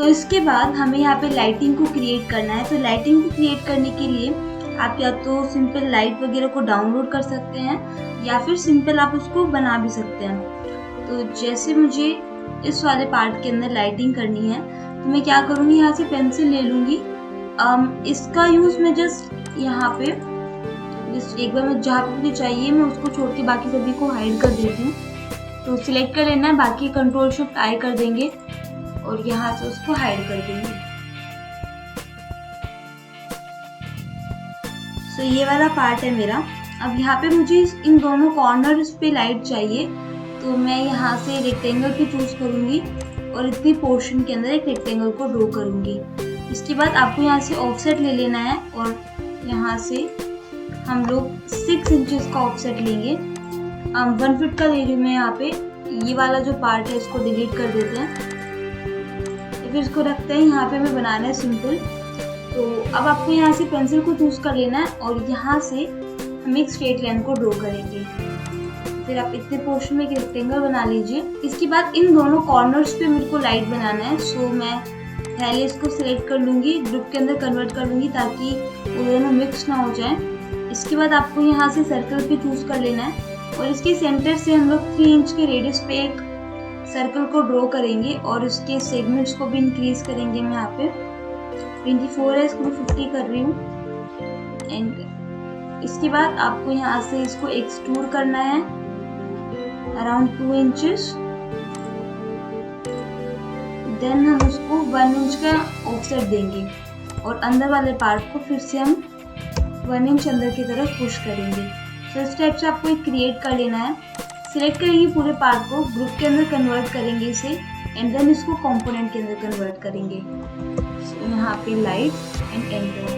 तो इसके बाद हमें यहाँ पे लाइटिंग को क्रिएट करना है। तो लाइटिंग को क्रिएट करने के लिए आप या तो सिंपल लाइट वगैरह को डाउनलोड कर सकते हैं या फिर सिंपल आप उसको बना भी सकते हैं। तो जैसे मुझे इस वाले पार्ट के अंदर लाइटिंग करनी है तो मैं क्या करूँगी, यहाँ से पेंसिल ले लूँगी। इसका यूज़ मैं जस्ट यहाँ पे एक बार मैं जहाँ पे मुझे चाहिए मैं उसको छोड़ के बाकी सभी को हाइड कर देती हूँ। तो सिलेक्ट कर लेना है, बाकी कंट्रोल शिफ्ट आई कर देंगे और यहाँ से उसको हाइड कर देंगे। तो ये वाला पार्ट है मेरा। अब यहाँ पे मुझे इन दोनों कॉर्नर्स पे लाइट चाहिए, तो मैं यहाँ से रेक्टेंगल को चूज करूँगी और इतनी पोर्शन के अंदर एक रेक्टेंगल को ड्रॉ करूँगी। इसके बाद आपको यहाँ से ऑफसेट ले लेना है और यहाँ से हम लोग 6 इंचेस का ऑफसेट लेंगे। 1 फीट का ले रही हूँ मैं यहाँ पे। ये वाला जो पार्ट है इसको डिलीट कर देते हैं, फिर इसको रखते हैं। यहाँ पे हमें बनाना है सिंपल। तो अब आपको यहाँ से पेंसिल को चूज कर लेना है और यहाँ से हम एक स्ट्रेट लाइन को ड्रॉ करेंगे। फिर आप इतने पोर्शन में एक रेक्टेंगल बना लीजिए। इसके बाद इन दोनों कॉर्नर्स पे मेरे को लाइट बनाना है। सो मैं पहले इसको सिलेक्ट कर लूँगी, ग्रुप के अंदर कन्वर्ट कर लूँगी ताकि वो दोनों मिक्स ना हो जाए। इसके बाद आपको यहाँ से सर्कल पे चूज कर लेना है और इसके सेंटर से हम लोग 3 इंच के रेडियस पे एक सर्कल को ड्रॉ करेंगे और इसके सेगमेंट्स को भी इंक्रीज करेंगे। मैं यहाँ पे 24 है, इसको 50 कर रही हूँ। एंड इसके बाद आपको यहाँ से इसको एक्सट्रूड करना है अराउंड 2 इंचेस। देन हम उसको 1 इंच का ऑफसेट देंगे और अंदर वाले पार्ट को फिर से हम 1 इंच अंदर की तरफ पुश करेंगे। तो इस टाइप से आपको एक क्रिएट कर लेना है। सिलेक्ट करेंगे पूरे पार्ट को, ग्रुप के अंदर कन्वर्ट करेंगे इसे एंड देन इसको कंपोनेंट के अंदर कन्वर्ट करेंगे। so, यहाँ पे लाइट एंड एंटर।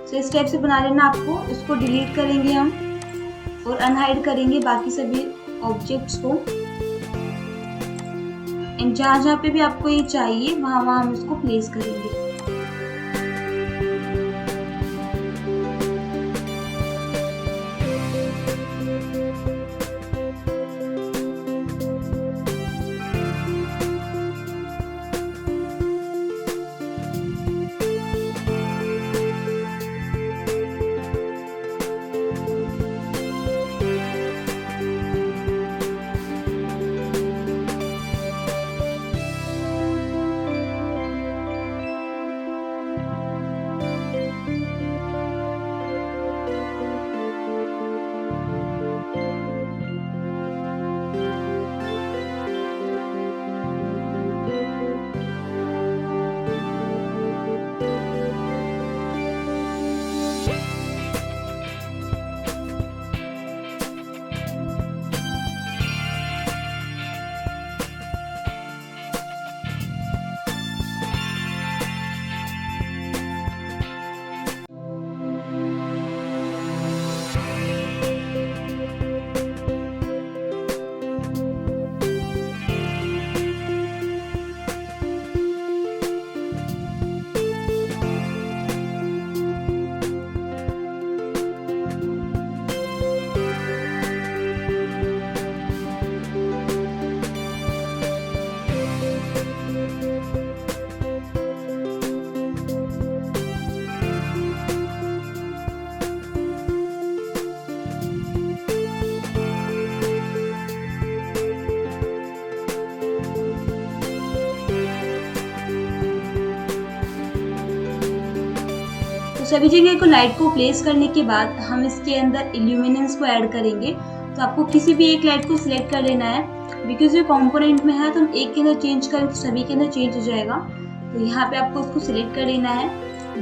तो इस टाइप से बना लेना आपको। इसको डिलीट करेंगे हम और अनहाइड करेंगे बाकी सभी ऑब्जेक्ट्स को। एंड जहाँ जहाँ पे भी आपको ये चाहिए वहाँ वहाँ हम इसको प्लेस करेंगे। सभी जगह को लाइट को प्लेस करने के बाद हम इसके अंदर इल्यूमिनेंस को ऐड करेंगे। तो आपको किसी भी एक लाइट को सिलेक्ट कर लेना है। बिकॉज ये कंपोनेंट में है तो हम एक के अंदर चेंज करें तो सभी के अंदर चेंज हो जाएगा। तो यहाँ पे आपको उसको सिलेक्ट कर लेना है।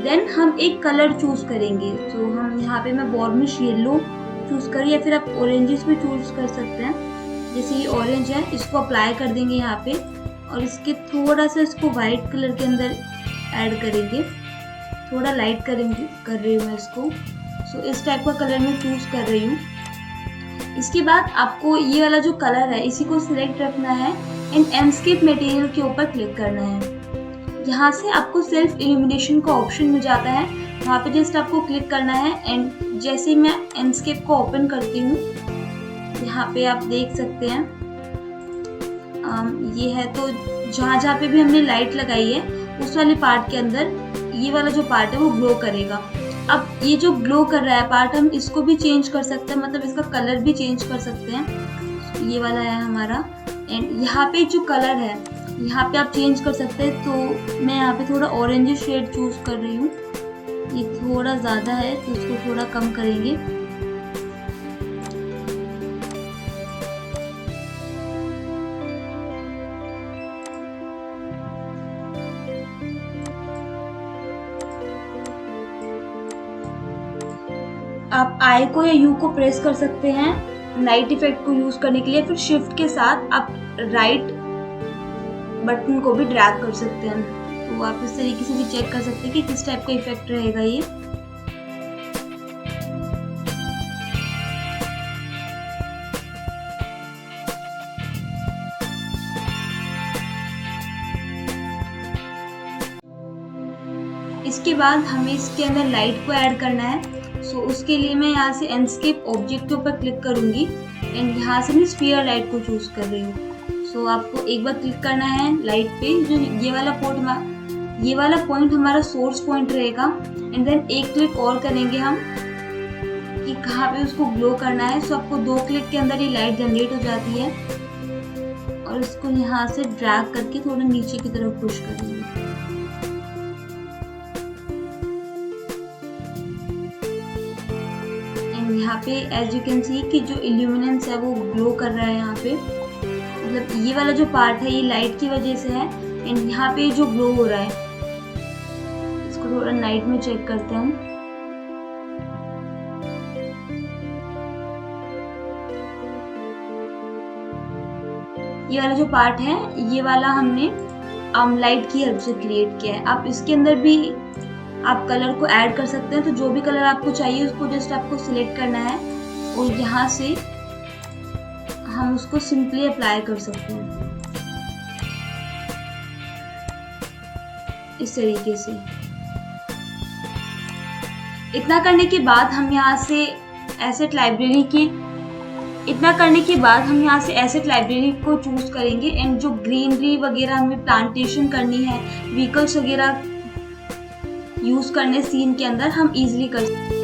देन हम एक कलर चूज करेंगे। तो हम यहाँ पे मैं वार्निश येलो चूज करें या फिर आप ऑरेंजेस भी चूज कर सकते हैं। जैसे ये ऑरेंज है, इसको अप्लाई कर देंगे यहाँ पे और इसके थोड़ा सा इसको वाइट कलर के अंदर ऐड करेंगे। थोड़ा लाइट करेंगे कर रही हूँ मैं इसको। सो इस टाइप का कलर मैं चूज कर रही हूँ। इसके बाद आपको ये वाला जो कलर है इसी को सिलेक्ट रखना है एंड एंडस्केप मटेरियल के ऊपर क्लिक करना है। यहाँ से आपको सेल्फ इल्यूमिनेशन का ऑप्शन मिल जाता है, वहाँ पे जस्ट आपको क्लिक करना है। एंड जैसे मैं एंडस्केप को ओपन करती हूँ, यहाँ पे आप देख सकते हैं ये है। तो जहाँ जहाँ पे भी हमने लाइट लगाई है उस वाले पार्ट के अंदर ये वाला जो पार्ट है वो ग्लो करेगा। अब ये जो ग्लो कर रहा है पार्ट, हम इसको भी चेंज कर सकते हैं, मतलब इसका कलर भी चेंज कर सकते हैं। ये वाला है हमारा, एंड यहाँ पे जो कलर है यहाँ पे आप चेंज कर सकते हैं। तो मैं यहाँ पे थोड़ा ऑरेंज शेड चूज कर रही हूँ, ये थोड़ा ज़्यादा है तो इसको थोड़ा कम करेंगे। आप आई को या यू को प्रेस कर सकते हैं लाइट इफेक्ट को यूज करने के लिए, फिर शिफ्ट के साथ आप राइट बटन को भी ड्रैग कर सकते हैं। तो आप इस तरीके से भी चेक कर सकते हैं कि किस टाइप का इफेक्ट रहेगा ये। इसके बाद हमें इसके अंदर लाइट को ऐड करना है। सो उसके लिए मैं यहाँ से एंडस्केप ऑब्जेक्ट के ऊपर क्लिक करूंगी एंड यहाँ से मैं स्फीयर लाइट को चूज कर रही हूँ। सो आपको एक बार क्लिक करना है लाइट पे, जो ये वाला पॉइंट हमारा सोर्स पॉइंट रहेगा, एंड देन एक क्लिक और करेंगे हम कि कहाँ पे उसको ग्लो करना है। सो आपको 2 क्लिक के अंदर ये लाइट जनरेट हो जाती है और इसको यहाँ से ड्रैग करके थोड़ा नीचे की तरफ पुश करेंगे। यहाँ पे एज यू कैन सी कि जो इल्यूमिनेंस है वो ग्लो कर रहा है यहाँ पे, मतलब ये वाला जो पार्ट है ये लाइट की वजह से है, एंड यहाँ पे जो ग्लो हो रहा है इसको थोड़ा नाइट में चेक करते हैं हम। ये वाला जो पार्ट है ये वाला हमने लाइट की हेल्प से क्रिएट किया है। आप इसके अंदर भी आप कलर को ऐड कर सकते हैं, तो जो भी कलर आपको चाहिए उसको जस्ट आपको सिलेक्ट करना है और यहाँ से हम उसको सिंपली अप्लाई कर सकते हैं इस तरीके से। इतना करने के बाद हम यहाँ से एसेट लाइब्रेरी को चूज करेंगे, एंड जो ग्रीनरी वगैरह हमें प्लांटेशन करनी है, व्हीकल्स वगैरह यूज करने सीन के अंदर, हम इजीली कर सकते हैं।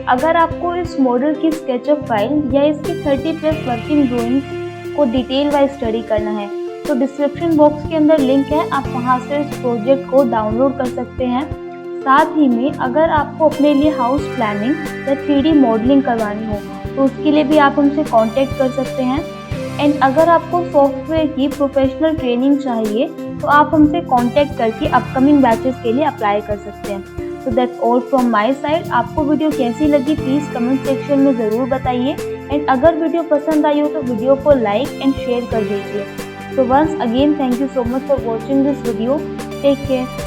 अगर आपको इस मॉडल की स्केचअप फाइल या इसकी 30+ वर्किंग ड्राइंग्स को डिटेल वाइज स्टडी करना है तो डिस्क्रिप्शन बॉक्स के अंदर लिंक है, आप वहां से इस प्रोजेक्ट को डाउनलोड कर सकते हैं। साथ ही में अगर आपको अपने लिए हाउस प्लानिंग या 3D मॉडलिंग करवानी हो तो उसके लिए भी आप हमसे कांटेक्ट कर सकते हैं। एंड अगर आपको सॉफ्टवेयर की प्रोफेशनल ट्रेनिंग चाहिए तो आप हमसे कांटेक्ट करके अपकमिंग बैचेस के लिए अप्लाई कर सकते हैं। So that's all from my side. आपको वीडियो कैसी लगी प्लीज़ कमेंट सेक्शन में ज़रूर बताइए। एंड अगर वीडियो पसंद आई हो तो वीडियो को लाइक एंड शेयर कर दीजिए। So once again thank you so much for watching this video. Take care.